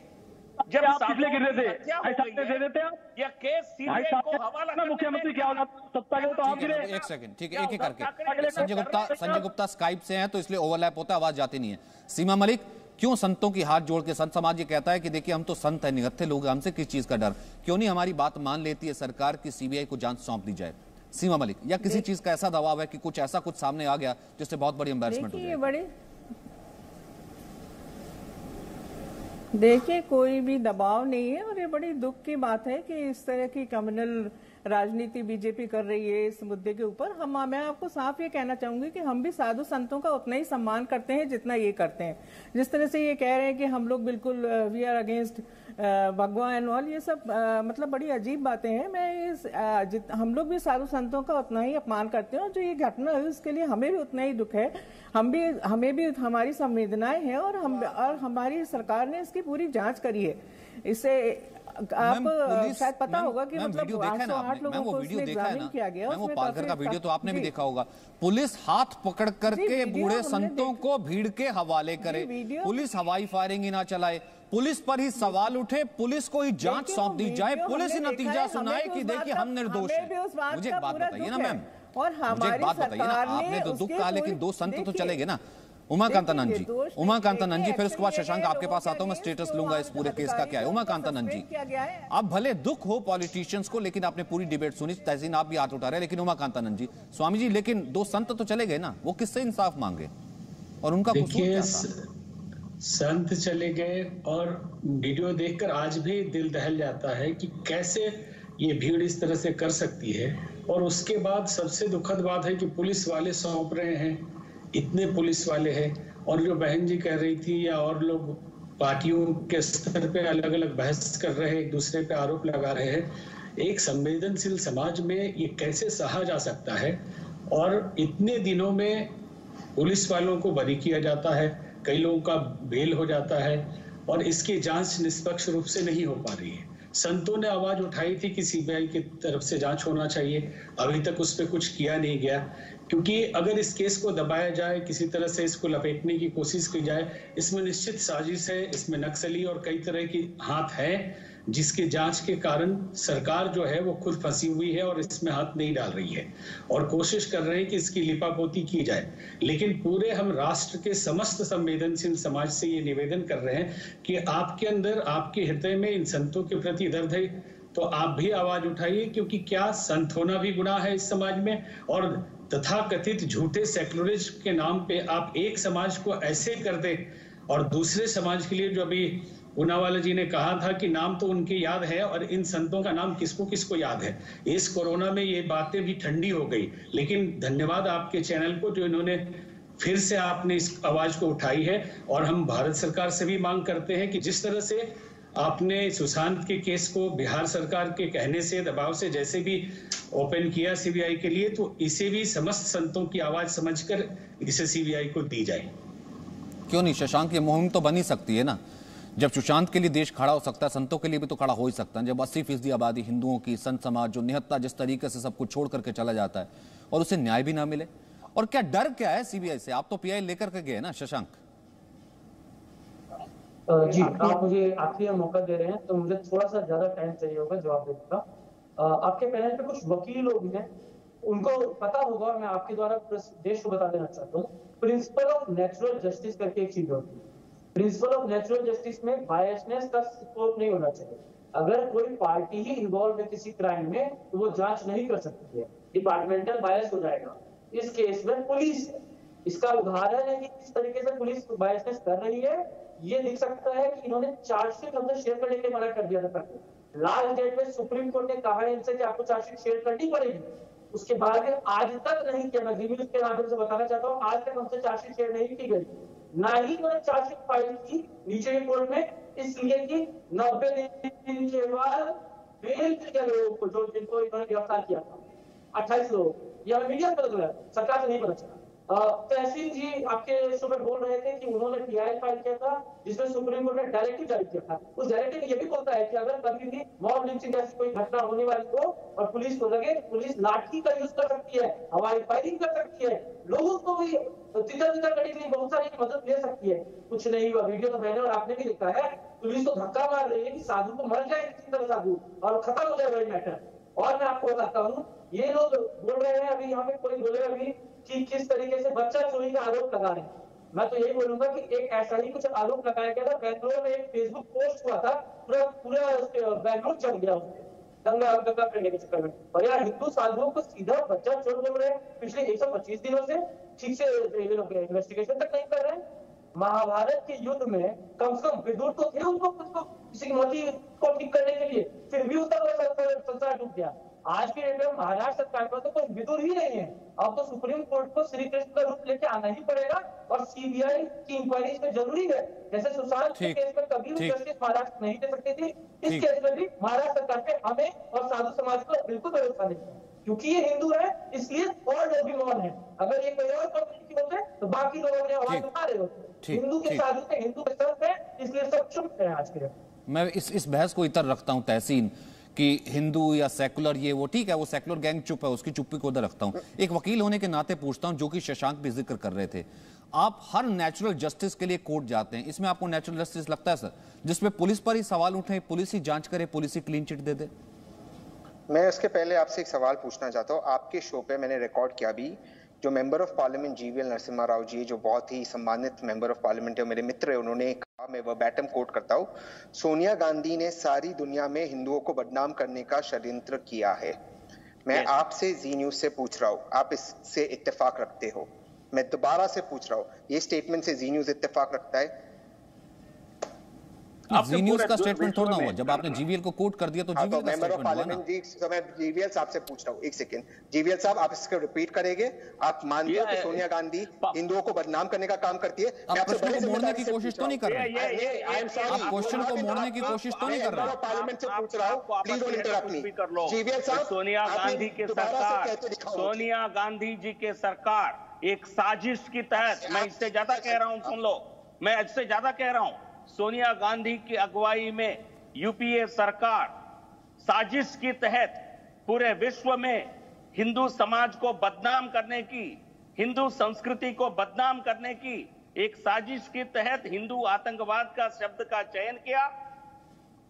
जब पिछले गिर रहे थे ऐसा दे देते आप, यह केस सीबीआई को हवाला मुख्यमंत्री क्या होगा सत्ता के, तो आप गिरे। एक सेकंड, ठीक है, एक एक करके। संजय गुप्ता स्काइप से हैं तो इसलिए ओवरलैप होता है, आवाज जाती नहीं है। सीमा मलिक, क्यों संतों की हाथ जोड़ के संत समाज ये कहता है कि देखिए हम तो संत है, निगत्थे लोग, हमसे किस चीज का डर? क्यों नहीं हमारी बात मान लेती है सरकार की सीबीआई को जांच सौंप दी जाए? सीमा मलिक, या किसी चीज का ऐसा दबाव है कि कुछ ऐसा कुछ सामने आ गया जिससे बहुत बड़ी एम्बैरसमेंट हो जाए? देखिए, कोई भी दबाव नहीं है और ये बड़ी दुख की बात है कि इस तरह की कम्युनल राजनीति बीजेपी कर रही है इस मुद्दे के ऊपर। मैं आपको साफ ये कहना चाहूंगी कि हम भी साधु संतों का उतना ही सम्मान करते हैं जितना ये करते हैं। जिस तरह से ये कह रहे हैं कि हम लोग बिल्कुल वी आर अगेंस्ट भगवा एंड ऑल, ये सब मतलब बड़ी अजीब बातें हैं। हम लोग भी साधु संतों का उतना ही अपमान करते हैं और जो ये घटना हुई उसके लिए हमें भी उतना ही दुख है। हमें भी हमारी संवेदनाएं हैं और हमारी सरकार ने इसकी पूरी जांच करी है। इससे आप शायद पता होगा कि मतलब 808 लोगों को इसमें एग्जामिन किया गया। वो पालघर का वीडियो तो आपने भी देखा होगा। पुलिस हाथ पकड़ करके बूढ़े संतों को भीड़ के हवाले करे, पुलिस हवाई फायरिंग ही ना चलाए, पुलिस पर ही सवाल उठे, पुलिस को ही जांच सौंप दी जाए, पुलिस ही नतीजा सुनाए कि देखिए हम निर्दोष हैं। मुझे एक बात बताइए ना मैम, मुझे एक बात बताइए ना, आपने तो दुख कहा लेकिन दो संत तो चले गए ना। उमाकांतानंद जी, उमाकांतानंद जी, फिर उसके बाद शशांक आपके पास आता हूं, मैं स्टेटस लूंगा इस पूरे केस का क्या है। उमाकांतानंद जी, अब भले दुख हो पॉलिटिशियंस को, लेकिन आपने पूरी डिबेट सुनी, तहसीन आप भी हाथ उठा रहे हैं, लेकिन उमाकांतानंद जी, स्वामी जी, लेकिन दो संत तो चले गए ना, वो किससे इंसाफ मांगे और उनका कसूर क्या था? संत चले गए और वीडियो देखकर आज भी दिल दहल जाता है कि कैसे ये भीड़ इस तरह से कर सकती है। और उसके बाद सबसे दुखद बात है कि पुलिस वाले सौंप रहे हैं, इतने पुलिस वाले हैं। और जो बहन जी कह रही थी या और लोग पार्टियों के स्तर पे अलग अलग बहस कर रहे हैं, एक दूसरे पे आरोप लगा रहे हैं, एक संवेदनशील समाज में ये कैसे सहा जा सकता है? और इतने दिनों में पुलिस वालों को बरी किया जाता है, कई लोगों का बेल हो जाता है और इसकी जांच निष्पक्ष रूप से नहीं हो पा रही है। संतों ने आवाज उठाई थी कि सीबीआई की तरफ से जांच होना चाहिए, अभी तक उस पर कुछ किया नहीं गया। क्योंकि अगर इस केस को दबाया जाए, किसी तरह से इसको लपेटने की कोशिश की जाए, इसमें निश्चित साजिश है, इसमें नक्सली और कई तरह की हाथ है, जिसके जांच के कारण सरकार जो है वो खुद फंसी हुई है और इसमें हाथ नहीं डाल रही है और कोशिश कर रहे हैं कि इसकी लिपापोती की जाए। लेकिन पूरे हम राष्ट्र के समस्त संवेदनशील समाज से ये निवेदन कर रहे हैं कि आपके अंदर, आपके हृदय में इन संतों के प्रति दर्द है तो आप भी आवाज उठाइए, क्योंकि क्या संत होना भी गुनाह है इस समाज में? और तथाकथित झूठे सेक्युलरिज्म के नाम पे आप एक समाज को ऐसे कर दे और दूसरे समाज के लिए, जो अभी पूनावाला जी ने कहा था कि नाम तो उनके याद है और इन संतों का नाम किसको किसको याद है। इस कोरोना में ये बातें भी ठंडी हो गई, लेकिन धन्यवाद आपके चैनल को जो इन्होंने फिर से आपने इस आवाज को उठाई है। और हम भारत सरकार से भी मांग करते हैं कि जिस तरह से आपने सुशांत के केस को बिहार सरकार के कहने से, दबाव से जैसे भी ओपन किया सीबीआई के लिए, तो इसे भी समस्त संतों की आवाज समझकर इसे सीबीआई को दी जाए। क्यों नहीं शशांक, ये मुहिम तो बनी सकती है ना। जब सुशांत के लिए देश खड़ा हो सकता है, संतों के लिए भी तो खड़ा हो ही सकता है। जब 80% आबादी हिंदुओं की, संत समाज जो निहत्ता जिस तरीके से सब कुछ छोड़ करके चला जाता है और उसे न्याय भी ना मिले, और क्या डर क्या है सीबीआई से? आप तो पीआई लेकर के गए ना शशांक। जी, आप मुझे आखिरी मौका दे रहे हैं तो मुझे थोड़ा सा ज्यादा टाइम चाहिए होगा जवाब देने का। आपके पैनल पे कुछ वकील लोग हैं, उनको पता होगा, मैं आपके द्वारा देश को बता देना चाहता हूँ, प्रिंसिपल ऑफ नेचुरल जस्टिस करके एक चीज होती है। प्रिंसिपल ऑफ नेचुरल जस्टिस में बायसनेस का स्कोप नहीं होना चाहिए। अगर कोई पार्टी ही इन्वॉल्व है किसी क्राइम में तो वो जांच नहीं कर सकती है, डिपार्टमेंटल बायस हो जाएगा। इस केस में पुलिस है, इसका उदाहरण है कि किस तरीके से पुलिस बायसनेस कर रही है। ये दिख सकता है कि इन्होंने चार्जशीट हमसे शेयर करने के मना कर दिया था। लास्ट डेट में सुप्रीम कोर्ट ने कहा है इनसे कि आपको चार्जशीट शेयर करनी पड़ेगी, उसके बाद आज तक नहीं किया। मैं जीवी के माध्यम से बताना चाहता हूँ, आज तक हमसे चार्जशीट शेयर नहीं की गई, ना ही उन्होंने चार्जशीट फाइल की नीचे के कोर्ट में, इसलिए कि 90 दिन के बाद बेल किया लोगों को, जो जिनको इन्होंने गिरफ्तार किया था 28 लोग। यह मीडिया पता चला, सरकार से नहीं पता चला। तहसील जी आपके शो में बोल रहे थे कि उन्होंने पीआई फाइल किया था जिसमें सुप्रीम कोर्ट ने डायरेक्टिव जारी किया था। उस डायरेक्टिव में यह भी बोलता है कि अगर कभी भी मॉब लिंचिंग जैसी कोई घटना होने वाली हो और पुलिस को लगे, पुलिस लाठी का यूज कर सकती है, हवाई फायरिंग कर सकती है, लोगों को भी तितर करने के लिए बहुत सारी मदद ले सकती है। कुछ नहीं हुआ। वीडियो तो मैंने और आपने भी देखा है, पुलिस तो धक्का मार रही है कि साधु को मर जाए किसी तरह साधु और खत्म हो जाए वही मैटर। और मैं आपको बताता हूँ, ये लोग बोल रहे हैं, अभी यहाँ पे कोई बोले अभी कि किस तरीके से बच्चा चोरी का आरोप लगा रहे हैं। मैं तो यही बोलूंगा कि एक ऐसा ही कुछ आरोप लगाया गया था, बेंगलोर में एक फेसबुक पोस्ट हुआ था, पूरा बेंगलोर चल गया उसमें दंगा करने के चक्कर में। और यार हिंदू साधुओं को सीधा बच्चा चोर बोल रहे हैं पिछले 125 दिनों से, ठीक से इन्वेस्टिगेशन तक नहीं कर रहे हैं। महाभारत के युद्ध में कम से कम विदुर तो थे उनको किसी की मौती को ठीक करने के लिए, फिर भी उसका संसार टूट गया। आज के डेट में महाराष्ट्र सरकार पर तो कोई विदुर ही नहीं है। अब तो सुप्रीम कोर्ट को श्री कृष्ण का रूप लेके आना ही पड़ेगा और सीबीआई की इंक्वायरी इसमें जरूरी है। जैसे सुशांत के केस में कभी भी जस्टिस महाराष्ट्र नहीं दे सकती थी, इस केस में भी महाराष्ट्र सरकार पे हमें और साधु समाज को बिल्कुल भरोसा नहीं है, क्योंकि ये हिंदू है इसलिए और लोग भी मौन है। अगर ये कोई और कम्युनिटी होते तो बाकी लोग अपने आवाज उठा रहे होते। हिंदू के साधु पे हिंदू के साथ है, इसलिए सब चुप है आज के दिन। मैं इस बहस को इतर रखता हूं तहसीन कि हिंदू या सेकुलर, ये वो ठीक है, वो सेकुलर गैंग चुप है, उसकी चुप्पी को उधर रखता हूं। एक वकील होने के नाते पूछता हूं, जो कि शशांक भी जिक्र कर रहे थे, आप हर नेचुरल जस्टिस के लिए कोर्ट जाते हैं, इसमें आपको नेचुरल जस्टिस लगता है सर, जिसमें पुलिस पर ही सवाल उठे, पुलिस ही जांच करे, पुलिस ही क्लीन चिट दे दे? मैं उसके पहले आपसे एक सवाल पूछना चाहता हूँ। आपके शो पे मैंने रिकॉर्ड किया भी, जो member of parliament GVL Narasimha Rao ji, जो बहुत ही सम्मानित मेंबर ऑफ पार्लियामेंट है, मेरे मित्र है, उन्होंने कहा, मैं वर्बैटम कोट करता हूँ, सोनिया गांधी ने सारी दुनिया में हिंदुओं को बदनाम करने का षड्यंत्र किया है। मैं आपसे जी न्यूज से पूछ रहा हूँ, आप इससे इत्तेफाक रखते हो? मैं दोबारा से पूछ रहा हूँ, ये स्टेटमेंट से जी न्यूज इत्तेफाक रखता है? जी न्यूज का स्टेटमेंट थोड़ा ना हुआ, जब आपने जीवीएल को कोट कर दिया तो जीवीएल का स्टेटमेंट हुआ ना। मैं जीवीएल साहब से पूछ रहा हूँ, एक सेकंड जीवीएल साहब, आप इसको रिपीट करेंगे? आप मानते हो कि सोनिया गांधी हिंदुओं को बदनाम करने का काम करती है? आप प्रश्न को मोड़ने की कोशिश तो नहीं कर रहे? आप क्वेश्चन को मोड़ने की कोशिश तो नहीं कर रहे? पार्लियामेंट से पूछ रहा हूँ, please don't interrupt me. GVL साहब, सोनिया गांधी के सरकार, सोनिया गांधी जी के सरकार एक साजिश के तहत, मैं इससे ज्यादा कह रहा हूं, सुन लो, मैं इससे ज्यादा कह रहा हूं, सोनिया गांधी की अगुवाई में यूपीए सरकार साजिश के तहत पूरे विश्व में हिंदू समाज को बदनाम करने की, हिंदू संस्कृति को बदनाम करने की एक साजिश के तहत हिंदू आतंकवाद का शब्द का चयन किया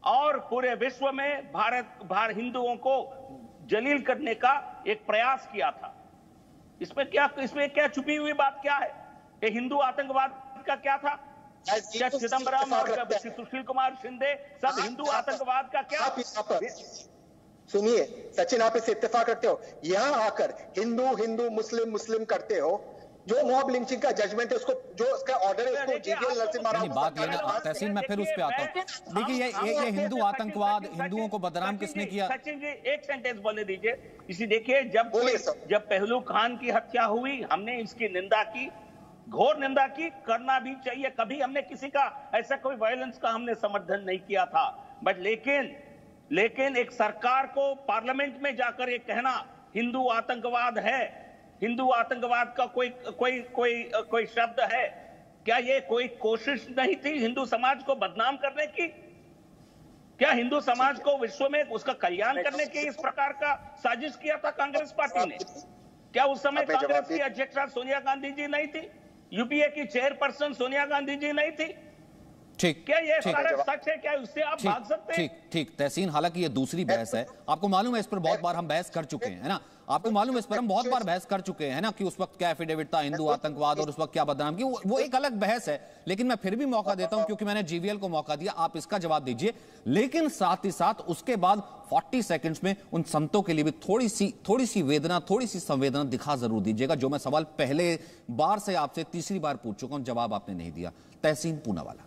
और पूरे विश्व में भारत हिंदुओं को जलील करने का एक प्रयास किया था। इसमें क्या छुपी हुई बात क्या है? ये हिंदू आतंकवाद का क्या था? क्या चिदम्बरम और सुशील कुमार शिंदे सब हिंदू आतंकवाद का क्या? सुनिए सचिन, आप इससे इत्तेफाक रखते हो? यहाँ आकर हिंदू हिंदू मुस्लिम मुस्लिम करते हो। जो मॉब लिंचिंग का जजमेंट है, उसको जो उसका ऑर्डर है, उसको जीवीएल नरसिम्हा राव, बात ये ना तहसीन, मैं फिर उस पे आता हूँ। देखिए ये हिंदू आतंकवाद, हिंदुओं को बदनाम किसने किया? सचिन जी एक सेंटेंस बोलने दीजिए। इसी देखिए, जब पहलू खान की हत्या हुई, हमने इसकी निंदा की, घोर निंदा की, करना भी चाहिए। कभी हमने किसी का ऐसा कोई वायलेंस का हमने समर्थन नहीं किया था, बट लेकिन एक सरकार को पार्लियामेंट में जाकर ये कहना हिंदू आतंकवाद है, हिंदू आतंकवाद का कोई शब्द है, क्या ये कोई कोशिश नहीं थी हिंदू समाज को बदनाम करने की? क्या हिंदू समाज को विश्व में उसका कल्याण करने की इस प्रकार का साजिश किया था कांग्रेस पार्टी ने? क्या उस समय कांग्रेस की अध्यक्षा सोनिया गांधी जी नहीं थी? यूपीए की चेयरपर्सन सोनिया गांधी जी नहीं थी? ठीक, क्या ये सारा सच है? क्या उससे आप भाग सकते हैं? ठीक तहसीन, हालांकि ये दूसरी बहस है, आपको मालूम है इस पर बहुत बार हम बहस कर चुके हैं, है ना? आपको मालूम है इस पर हम बहुत बार बहस कर चुके हैं ना, कि उस वक्त क्या एफिडेविट था, हिंदू आतंकवाद, और उस वक्त क्या बदनाम की, वो एक अलग बहस है। लेकिन मैं फिर भी मौका देता हूं, क्योंकि मैंने जीवीएल को मौका दिया, आप इसका जवाब दीजिए। लेकिन साथ ही साथ उसके बाद 40 सेकंड्स में उन संतों के लिए भी थोड़ी सी वेदना, थोड़ी सी संवेदना दिखा जरूर दीजिएगा। जो मैं सवाल पहले बार से आपसे तीसरी बार पूछ चुका हूं, जवाब आपने नहीं दिया। तहसीन पूनावाला,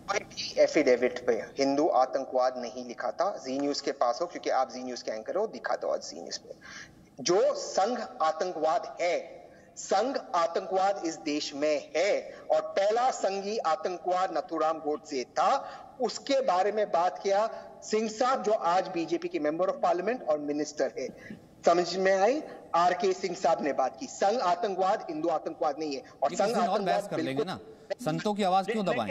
कोई भी एफिडेविट पे हिंदू आतंकवाद नहीं लिखा था। जी न्यूज के पास हो, क्योंकि आप जी न्यूज के एंकर हो, दिखा दो आज जी न्यूज पे। जो संघ आतंकवाद है, संघ आतंकवाद इस देश में है, और पहला संघी आतंकवाद नथुराम गोडसे था। उसके बारे में बात किया सिंह साहब, जो आज बीजेपी के मेंबर ऑफ पार्लियामेंट और मिनिस्टर है। समझ में आई? आरके सिंह साहब ने बात की। संघ आतंकवाद हिंदू आतंकवाद नहीं है। और संघ आतंकवाद कर लेंगे ना, संतों की आवाज क्यों दबाएं?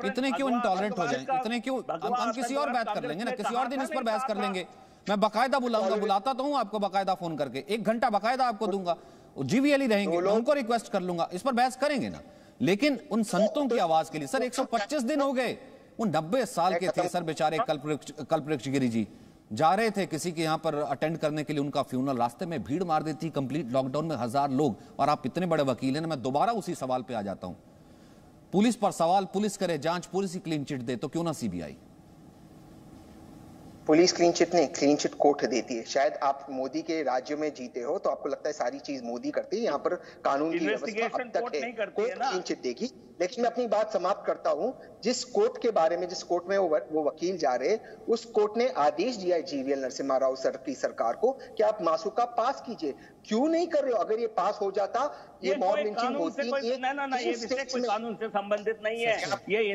इतने क्यों इंटॉलरेंट हो जाएं? इतने क्यों? हम किसी और बात कर लेंगे ना, किसी और दिन इस पर बहस कर लेंगे। मैं बाकायदा बुलाऊंगा, बुलाता तो हूं आपको बाकायदा फोन करके, 1 घंटा बाकायदा आपको दूंगा। जीवीएल ही रहेंगे, मैं उनको रिक्वेस्ट कर लूंगा, इस पर बहस करेंगे ना। लेकिन उन संतों की आवाज के लिए सर 125 दिन हो गए, वो 90 साल के थे सर बेचारे। कल्पवृक्ष गिरी जी जा रहे थे किसी के यहां पर अटेंड करने के लिए, उनका फ्यूनरल, रास्ते में भीड़ मार देती, कंप्लीट लॉकडाउन में 1000 लोग। और आप इतने बड़े वकील हैं ना, मैं दोबारा उसी सवाल पे आ जाता हूं। पुलिस पर सवाल, पुलिस करे जांच, पुलिस ही क्लीन चिट दे, तो क्यों ना सीबीआई? पुलिस क्लीन चिट नहीं, क्लीन चिट कोर्ट देती है। शायद आप मोदी के राज्य में जीते हो तो आपको लगता है सारी चीज मोदी करती है। यहाँ पर कानून की व्यवस्था अब तक है, कोर्ट क्लीन चिट देगी। लेकिन मैं अपनी बात समाप्त करता हूं। जिस कोर्ट के बारे में, जिस कोर्ट में वो वकील जा रहे, उस कोर्ट ने आदेश दिया है जीवीएल नरसिम्हा राव सर की सरकार को कि आप मासूका पास कीजिए। क्यों नहीं कर रहे हो? अगर ये पास हो जाता, ये मॉब लिंचिंग होती है। ये विषय कोई कानून से संबंधित नहीं है। ये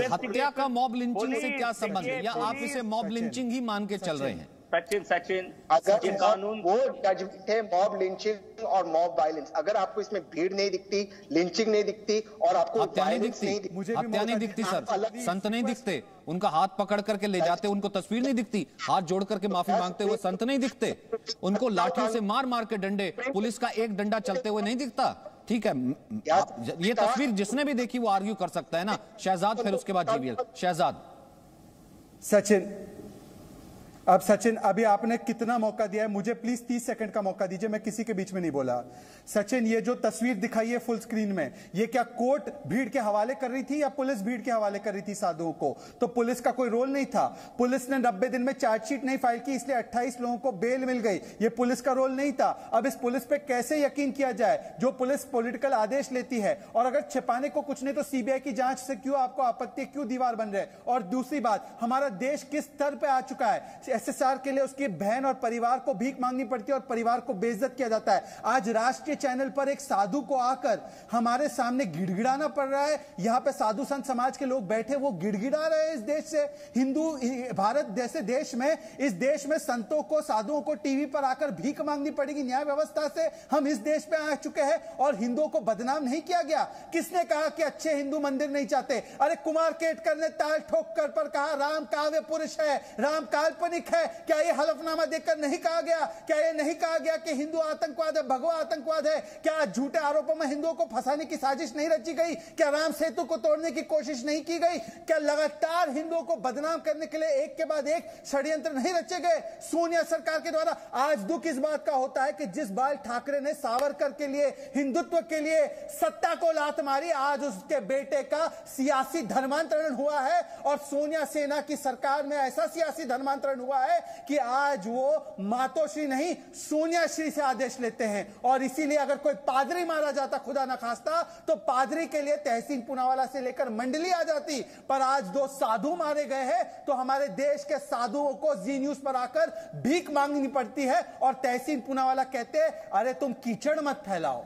हत्या का मॉब लिंचिंग से क्या संबंध है? या आप इसे मॉब लिंचिंग ही मान के चल रहे हैं? सचिन अगर कानून वो जजमेंट है मॉब लिंचिंग और मॉब वायलेंस, अगर आपको इसमें भीड़ नहीं दिखती, लिंचिंग नहीं दिखती, और आपको हत्या नहीं दिखती, हत्या नहीं दिखती सर, संत नहीं दिखते, उनका हाथ पकड़ करके ले जाते, उनको तस्वीर नहीं दिखती, हाथ जोड़ करके माफी मांगते हुए संत नहीं दिखते, उनको लाठियों से मार मार के डंडे, पुलिस का एक डंडा चलते हुए नहीं दिखता। ठीक है, ये तस्वीर जिसने भी देखी वो आर्ग्यू कर सकता है ना। शहजाद, फिर उसके बाद जीवीएल। शहजाद। सचिन, अभी आपने कितना मौका दिया है? मुझे प्लीज 30 सेकंड का मौका दीजिए, मैं किसी के बीच में नहीं बोला। सचिन, ये जो तस्वीर दिखाई है फुल स्क्रीन में, ये क्या कोर्ट भीड़ के हवाले कर रही थी या पुलिस भीड़ के हवाले कर रही थी साधुओं को? तो पुलिस का कोई रोल नहीं था। पुलिस ने 90 दिन में चार्जशीट नहीं फाइल की, इसलिए 28 लोगों को बेल मिल गई। ये पुलिस का रोल नहीं था। अब इस पुलिस पे कैसे यकीन किया जाए जो पुलिस पॉलिटिकल आदेश लेती है? और अगर छिपाने को कुछ नहीं तो सीबीआई की जांच से क्यों आपको आपत्ति, क्यों दीवार बन रहे? और दूसरी बात, हमारा देश किस स्तर पे आ चुका है? एसएसआर के लिए उसकी बहन और परिवार को भीख मांगनी पड़ती है और परिवार को बेइज्जत किया जाता है। आज राष्ट्रीय चैनल पर एक साधु को आकर हमारे सामने गिड़गिड़ाना पड़ रहा है। यहां पे साधु संत समाज के लोग बैठे, वो गिड़गिड़ा रहे हैं इस देश से। हिंदू भारत जैसे देश में, इस देश में संतों को, साधुओं को टीवी पर आकर भीख मांगनी पड़ेगी न्याय व्यवस्था से? हम इस देश पे आ चुके हैं और हिंदुओं को बदनाम नहीं किया गया। किसने कहा कि अच्छे हिंदू मंदिर नहीं चाहते? अरे कुमार केटकर ने ताल ठोक कर पर कहा राम काव्य पुरुष है, राम काल्पनिक है। क्या ये हलफनामा देकर नहीं कहा गया? क्या ये नहीं कहा गया कि हिंदू आतंकवाद है, भगवा आतंकवाद है? क्या झूठे आरोपों में हिंदुओं को फंसाने की साजिश नहीं रची गई? क्या राम सेतु को तोड़ने की कोशिश नहीं की गई? क्या लगातार हिंदुओं को बदनाम करने के लिए एक के बाद एक षड्यंत्र नहीं रचे गए सोनिया सरकार के द्वारा? आज दुख इस बात का होता है कि जिस बाल ठाकरे ने सावरकर के लिए, हिंदुत्व के लिए सत्ता को लात मारी, आज उसके बेटे का सियासी धर्मांतरण हुआ है। और सोनिया सेना की सरकार में ऐसा सियासी धर्मांतरण हुआ है कि आज वो मातोश्री नहीं सोनिया श्री से आदेश लेते हैं। और इसीलिए अगर कोई पादरी मारा जाता खुदा न खास्ता, तो पादरी के लिए तहसीन पूनावाला से लेकर मंडली आ जाती। पर आज 2 साधु मारे गए हैं तो हमारे देश के साधुओं को जी न्यूज पर आकर भीख मांगनी पड़ती है। और तहसीन पूनावाला कहते हैं अरे तुम कीचड़ मत फैलाओ।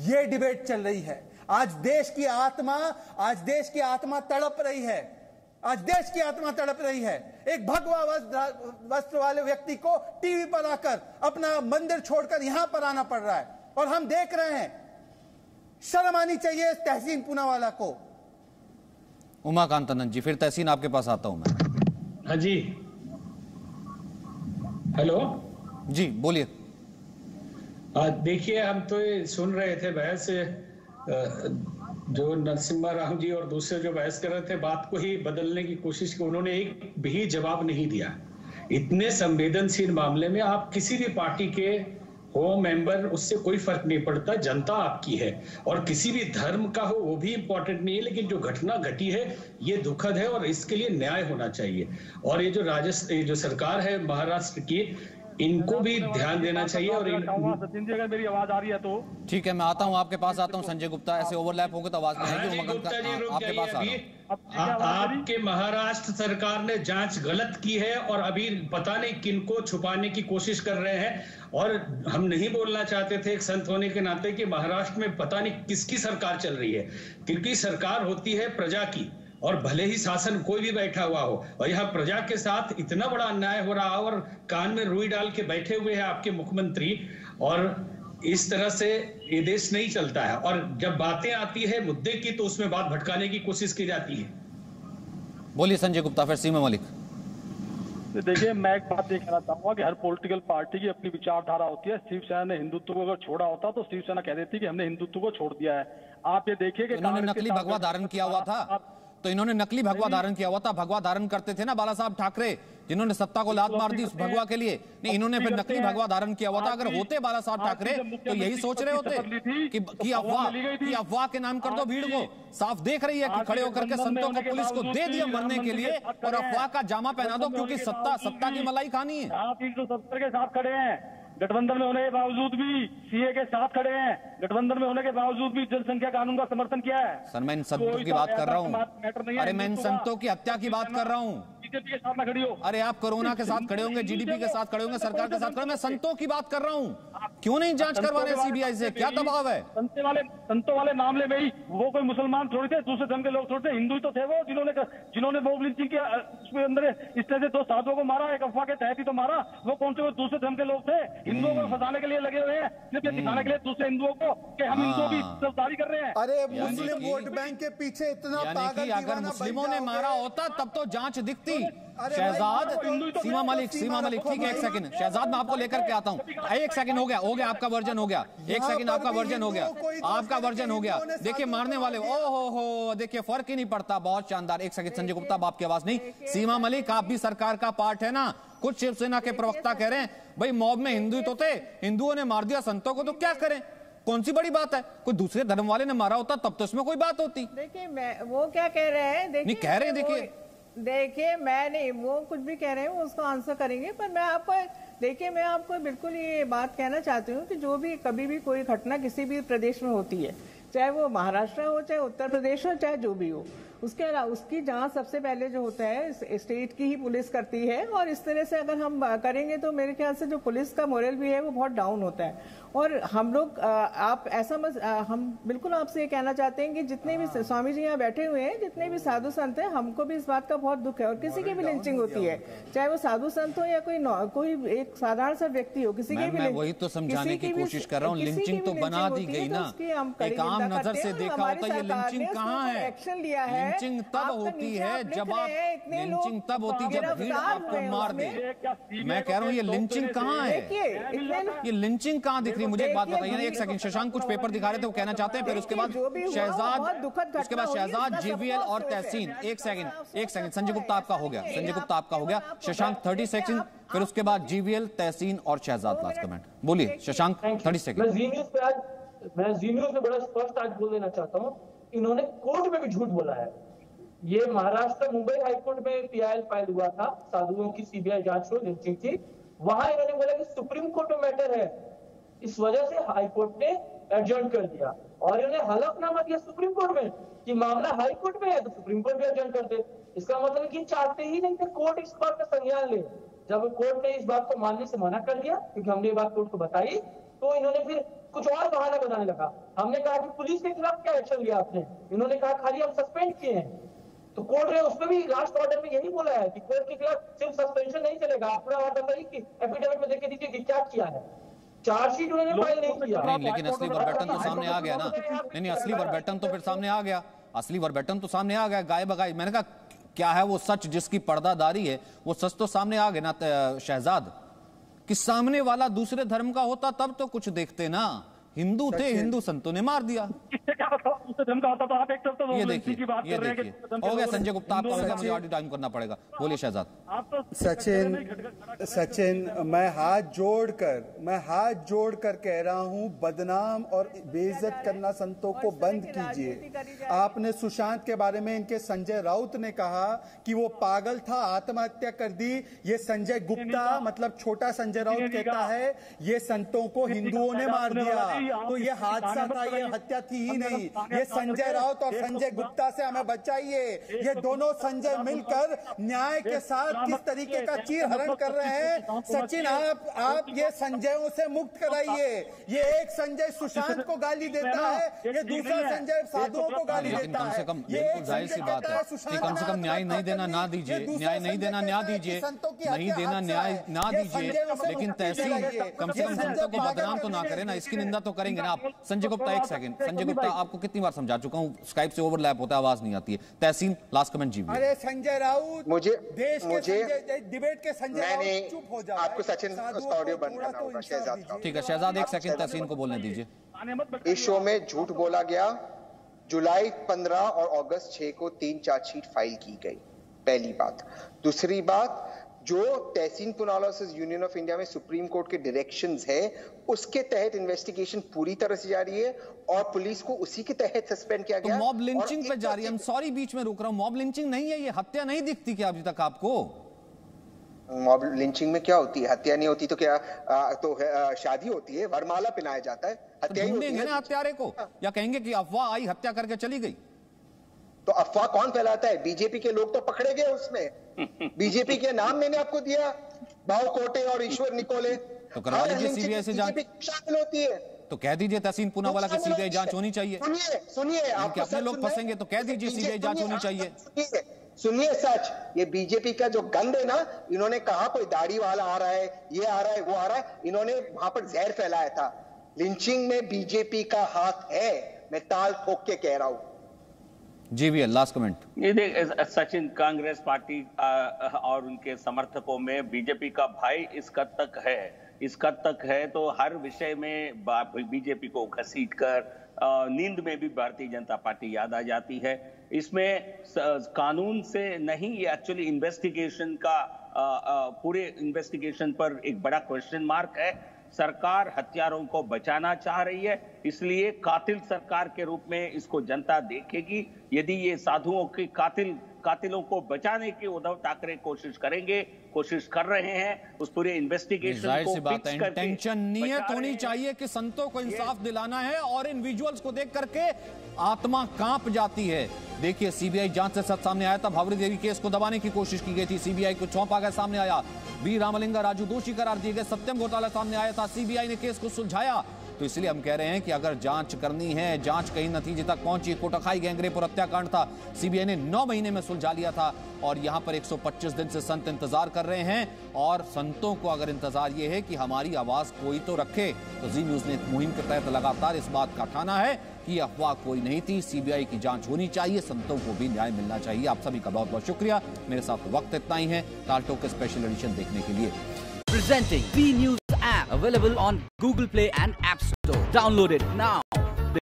ये डिबेट चल रही है। आज देश की आत्मा तड़प रही है। आज देश की आत्मा तड़प रही है। एक भगवा वस्त्र वाले व्यक्ति को टीवी पर आकर अपना मंदिर छोड़कर यहां पर आना पड़ रहा है और हम देख रहे हैं। शर्म आनी चाहिए तहसीन पूनावाला को। उमाकांत आनंद जी, फिर तहसीन आपके पास आता हूं मैं। हाँ जी, हेलो जी, बोलिए। देखिए, हम तो ये सुन रहे थे बहस, जो नरसिम्हा राव जी और दूसरे जो बहस कर रहे थे, बात को ही बदलने की कोशिश की, उन्होंने एक भी जवाब नहीं दिया। इतने संवेदनशील मामले में आप किसी भी पार्टी के हो मेंबर, उससे कोई फर्क नहीं पड़ता, जनता आपकी है और किसी भी धर्म का हो वो भी इंपॉर्टेंट नहीं है, लेकिन जो घटना घटी है ये दुखद है और इसके लिए न्याय होना चाहिए। और ये जो सरकार है महाराष्ट्र की, इनको भी ध्यान देना चाहिए। और सचिन जी अगर मेरी आवाज आ रही है तो ठीक है, मैं आता हूं, आपके पास आता हूं संजय गुप्ता। ऐसे ओवरलैप होंगे तो आवाज नहीं आएगी। आपके पास आ रहा हूं। आपके महाराष्ट्र सरकार ने जांच गलत की है और अभी पता नहीं किनको छुपाने की कोशिश कर रहे हैं। और हम नहीं बोलना चाहते थे एक संत होने के नाते कि महाराष्ट्र में पता नहीं किसकी सरकार चल रही है, क्योंकि सरकार होती है प्रजा की, और भले ही शासन कोई भी बैठा हुआ हो, और यहाँ प्रजा के साथ इतना बड़ा अन्याय हो रहा हो और कान में रुई डाल के बैठे हुए हैं आपके मुख्यमंत्री, और इस तरह से ये देश नहीं चलता है। और जब बातें आती है मुद्दे की तो उसमें बात भटकाने की कोशिश की जाती है। बोलिए संजय गुप्ता। फिर सीमा मलिक। देखिए, मैं एक बात ये कहना चाहूंगा कि हर पॉलिटिकल पार्टी की अपनी विचारधारा होती है। शिवसेना ने हिंदुत्व को अगर छोड़ा होता तो शिवसेना कह देती कि हमने हिंदुत्व को छोड़ दिया है। आप ये देखिए कि इन्होंने नकली भगवा धारण किया हुआ था, तो इन्होंने नकली भगवा धारण किया हुआ था। भगवा धारण करते थे ना बाला साहब ठाकरे, जिन्होंने सत्ता को लात मार दी उस भगवा के लिए। नहीं, इन्होंने फिर नकली भगवा धारण किया हुआ था। अगर होते बाला साहब ठाकरे तो यही सोच रहे होते कि अफवाह के नाम कर दो भीड़ को। साफ देख रही है कि खड़े होकर के संतों को पुलिस को दे दिया मरने के लिए, और अफवाह का जामा पहना दो, क्योंकि सत्ता की मलाई खानी है। आप 370 के साथ खड़े हैं, गठबंधन में होने के बावजूद भी सीए के साथ खड़े हैं, गठबंधन में होने के बावजूद भी जनसंख्या कानून का समर्थन किया है। सर मैं इन संतों की बात कर रहा हूँ। अरे मैं इन संतों की हत्या की बात कर रहा हूँ। बीजेपी के साथ ना खड़ी हो। अरे आप कोरोना के साथ खड़े होंगे, जीडीपी के साथ खड़े होंगे, सरकार के साथ खड़े, मैं संतों की बात कर रहा हूँ। क्यों नहीं जांच करवाने सीबीआई से, क्या दबाव है? संतों वाले मामले में ही वो कोई मुसलमान थोड़ी थे, दूसरे धर्म के लोग थोड़े थे, हिंदू ही तो थे वो, जिन्होंने वो लिंचिंग के उसके अंदर इस तरह से 2 साधुओं को मारा, एक अफवाह के तहत ही तो मारा। वो कौन से वो दूसरे धर्म के लोग थे? हिंदुओं को फंसाने के लिए लगे हुए हैं, सिर्फ ये दिखाने के लिए दूसरे हिंदुओं को कि हम हिंदुओं की गिरफ्तारी कर रहे हैं। अरे मुस्लिम वोट बैंक के पीछे इतना पागल, अगर मुस्लिमों ने मारा होता तब तो जांच दिखती। शहजाद, सीमा मलिक, ठीक है, एक सेकंड शहजाद, मैं आपको लेकर के आता हूँ। एक सेकंड, हो गया आपका वर्जन हो गया। एक सेकंड, आपका वर्जन हो गया, आपका वर्जन हो गया। देखिए मारने वाले, ओहो, देखिए फर्क ही नहीं पड़ता। बहुत शानदार। एक सेकंड संजय गुप्ता, आपकी आवाज नहीं। सीमा मलिक, आप भी सरकार का पार्ट है ना। कुछ शिवसेना के प्रवक्ता कह रहे हैं भाई मॉब में हिंदू तो थे, हिंदुओं ने मार दिया संतों को, तो क्या करें, कौन सी बड़ी बात है? कोई दूसरे धर्म वाले ने मारा होता तब तो इसमें कोई बात होती। देखिए मैं वो क्या कह रहे हैं, नहीं कह रहे हैं, देखिए मैं नहीं, वो कुछ भी कह रहे हैं उसको आंसर करेंगे, पर मैं आपको बिल्कुल ये बात कहना चाहती हूँ कि जो भी कभी भी कोई घटना किसी भी प्रदेश में होती है, चाहे वो महाराष्ट्र हो, चाहे उत्तर प्रदेश हो, चाहे जो भी हो, उसकी जांच सबसे पहले जो होता है स्टेट की ही पुलिस करती है। और इस तरह से अगर हम करेंगे तो मेरे ख्याल से जो पुलिस का मोरल भी है वो बहुत डाउन होता है। और हम लोग आप ऐसा मत, हम बिल्कुल आपसे ये कहना चाहते हैं कि जितने भी स्वामी जी यहाँ बैठे हुए हैं, जितने भी साधु संत हैं, हमको भी इस बात का बहुत दुख है। और किसी की भी लिंचिंग होती है, चाहे वो साधु संत हो या कोई एक साधारण सा व्यक्ति हो, किसी की भी, वही तो समझाने की कोशिश कर रहा हूँ। लिंचिंग तो बना दी गई ना, एक आम नजर से देखा होता है। ये लिंचिंग कहाँ है? एक्शन लिया है। लिंचिंग तब होती है जब आप, लिंचिंग तब होती है जब भीड़ आपको मार दे। मैं कह रहा हूँ ये लिंचिंग कहाँ है? ये लिंचिंग कहाँ दिख रही? मुझे एक बात बताइए ना। एक सेकंड, शशांक कुछ पेपर दिखा रहे थे, वो कहना चाहते हैं, फिर उसके बाद शहजाद, जीवीएल और तहसीन। एक सेकंड संजय गुप्ता आपका हो गया, शशांक 30 सेकंड, फिर उसके बाद जीवीएल, तहसीन और शहजाद लास्ट कमेंट। बोलिए शशांक, 30 सेकंड। मैं जी न्यूज़ में बड़ा स्पष्ट आज बोल देना चाहता हूँ, इन्होंने कोर्ट में भी झूठ बोला है। ये महाराष्ट्र मुंबई हाईकोर्ट में पीआईएल फाइल हुआ था, साधुओं की सीबीआई जांच हो लिंचिंग की। वहां इन्होंने बोला कि सुप्रीम कोर्ट में मैटर है, इस वजह से हाईकोर्ट ने एडजर्न कर दिया। और इन्होंने हलफनामा दिया सुप्रीम कोर्ट में कि मामला हाईकोर्ट में है तो सुप्रीम कोर्ट भी एडजर्न कर दे। इसका मतलब कि चाहते ही नहीं थे कोर्ट इस बात का संज्ञान ले। जब कोर्ट ने इस बात को मानने से मना कर दिया, क्योंकि हमने ये बात कोर्ट को बताई, तो इन्होंने फिर कुछ और बहाना बनाने लगा। हमने कहा कि पुलिस के खिलाफ क्या एक्शन लिया आपने? इन्होंने कहा खाली हम सस्पेंड किए हैं। तो कोर्ट ने उसमें भी लास्ट ऑर्डर में यही बोला है कि कोर्ट के खिलाफ सिर्फ सस्पेंशन नहीं चलेगा, अपना ऑर्डर बताइए कि एफिडेविट में देख दीजिए कि क्या किया है। चार्जशीट उन्होंने फाइल नहीं किया। नहीं, लेकिन असली वर्बेटन तो सामने आ गया ना। नहीं, असली वर्बेटन तो फिर सामने आ गया, असली वर्बेटन तो सामने आ गया, गाय बगाई। मैंने कहा क्या है वो सच जिसकी पर्दादारी है, वो सच तो सामने आ गया ना शहजाद, कि सामने वाला दूसरे धर्म का होता तब तो कुछ देखते ना। हिंदू थे, हिंदू संतों ने मार दिया। क्या उससे धमका था, तो आप एक तरफ तो ये देखिए, की बात कर रहे हैं कि हो गया संजय गुप्ता, आपको मेजॉरिटी टाइम करना पड़ेगा। बोलिए शहजाद। आप तो सचिन मैं हाथ जोड़कर कह रहा हूं, बदनाम और बेइज्जत करना संतों को बंद कीजिए। आपने सुशांत के बारे में इनके संजय राउत ने कहा कि वो पागल था, आत्महत्या कर दी। ये संजय गुप्ता मतलब छोटा संजय राउत कहता है ये संतों को हिंदुओं ने मार दिया, तो ये हादसा था, ये हत्या थी ही नहीं। ये संजय राउत और संजय गुप्ता से हमें बचाइए। ये दोनों संजय मिलकर न्याय के साथ किस तरीके का चीर हरण कर रहे हैं। सचिन आप ये संजयों से मुक्त कराइए। ये एक संजय सुशांत को गाली देता है, ये दूसरा संजय साधुओं को गाली देता है। कम से कम बिल्कुल जाहिर सी बात है कि कम से कम न्याय नहीं देना ना दीजिए, न्याय नहीं देना न्याय दीजिए, नहीं देना न्याय ना दीजिए, लेकिन तहसील कम से कम संतों को बदनाम तो ना करें ना, इसकी निंदा तो करेंगे ना आप। संजय गुप्ता एक सेकंड, संजय गुप्ता आपको कितनी बार समझा चुका हूं, स्काइप से ओवरलैप होता है, आवाज नहीं आती है। तहसील लास्ट कमेंट जी। अरे संजय राउत मुझे डिबेट के संजय चुप हो जाओ। आपको सचिन ऑडियो बंद करना होगा शहजाद का। ठीक है शहजाद, एक सेकंड तहसील को बोलने दीजिए। इस शो में झूठ बोला गया। जुलाई 15 और अगस्त 6 को 3 चार्जशीट फाइल की गई, पहली बात। दूसरी बात, जो तहसीन पुनावाला यूनियन ऑफ इंडिया में सुप्रीम कोर्ट के डायरेक्शंस है उसके तहत इन्वेस्टिगेशन पूरी तरह से जारी है और पुलिस को उसी के तहत सस्पेंड किया गया। तो मॉब लिंचिंग पे जारी है। सॉरी बीच में रोक रहा हूं, मॉब लिंचिंग नहीं है, ये हत्या नहीं दिखती क्या अभी तक आपको? मॉब लिंचिंग में क्या होती है? हत्या नहीं होती तो क्या शादी होती है, वरमाला पहनाया जाता है, हत्या ही होती है ना हत्यारे को, या कहेंगे कि अफवाह आई हत्या करके चली गई? तो अफवाह कौन फैलाता है? बीजेपी के लोग तो पकड़े गए उसमें। बीजेपी के नाम मैंने आपको दिया, भाव कोटे और ईश्वर निकोले। तो करवा लीजिए सीबीआई से जांच, शामिल होती है तो कह दीजिए तहसीन पूनावाला की सीबीआई जांच होनी चाहिए। सुनिए आप अपने लोग फंसेंगे तो कह दीजिए सीबीआई जांच होनी चाहिए। सुनिए सच, ये बीजेपी का जो गंद है ना, इन्होंने कहा कोई दाढ़ी वाला आ रहा है, ये आ रहा है, वो आ रहा है, इन्होंने वहां पर जहर फैलाया था। लिंचिंग में बीजेपी का हाथ है, मैं ताल ठोक के कह रहा हूं। GVL last comment. ये देख सचिन, कांग्रेस पार्टी और उनके समर्थकों में बीजेपी का भाई इस कद तक है तो हर विषय में बीजेपी को घसीट कर नींद में भी भारतीय जनता पार्टी याद आ जाती है। इसमें कानून से नहीं, ये एक्चुअली इन्वेस्टिगेशन का पूरे इन्वेस्टिगेशन पर एक बड़ा क्वेश्चन मार्क है। सरकार हत्यारों को बचाना चाह रही है, इसलिए कातिल सरकार के रूप में इसको जनता देखेगी। यदि ये साधुओं के कातिलों को बचाने की उद्धव ठाकरे कोशिश कर रहे हैं, उस पूरे इन्वेस्टिगेशन को फिक्स करके इंटेंशन, नियत होनी चाहिए कि संतों को इंसाफ दिलाना है, और इन विजुअल्स को देख करके आत्मा कांप जाती है। देखिए सीबीआई जांच से सच सामने आया था, भावरी देवी केस को दबाने की कोशिश की गई थी, सीबीआई को सौंपा गया, सामने आया। बी रामलिंगा राजू दोषी करार दिए गए, सत्यम घोटाला सामने आया था, सीबीआई ने केस को सुलझाया। तो इसलिए हम कह रहे हैं कि अगर जांच करनी है, जांच कहीं नतीजे तक पहुंची। कोटखाई गैंगरेप और हत्याकांड था, सीबीआई ने 9 महीने में सुलझा लिया था, और यहां पर 125 दिन से संत इंतजार कर रहे हैं। और संतों को अगर इंतजार ये है कि हमारी आवाज कोई तो रखे, तो जी न्यूज ने मुहिम के तहत लगातार इस बात का ठाना है कि अफवाह कोई नहीं थी, सीबीआई की जांच होनी चाहिए, संतों को भी न्याय मिलना चाहिए। आप सभी का बहुत बहुत शुक्रिया। मेरे साथ वक्त इतना ही है। तालटोक के स्पेशल एडिशन देखने के लिए। Presenting B News app available on Google Play and App Store. Download it now.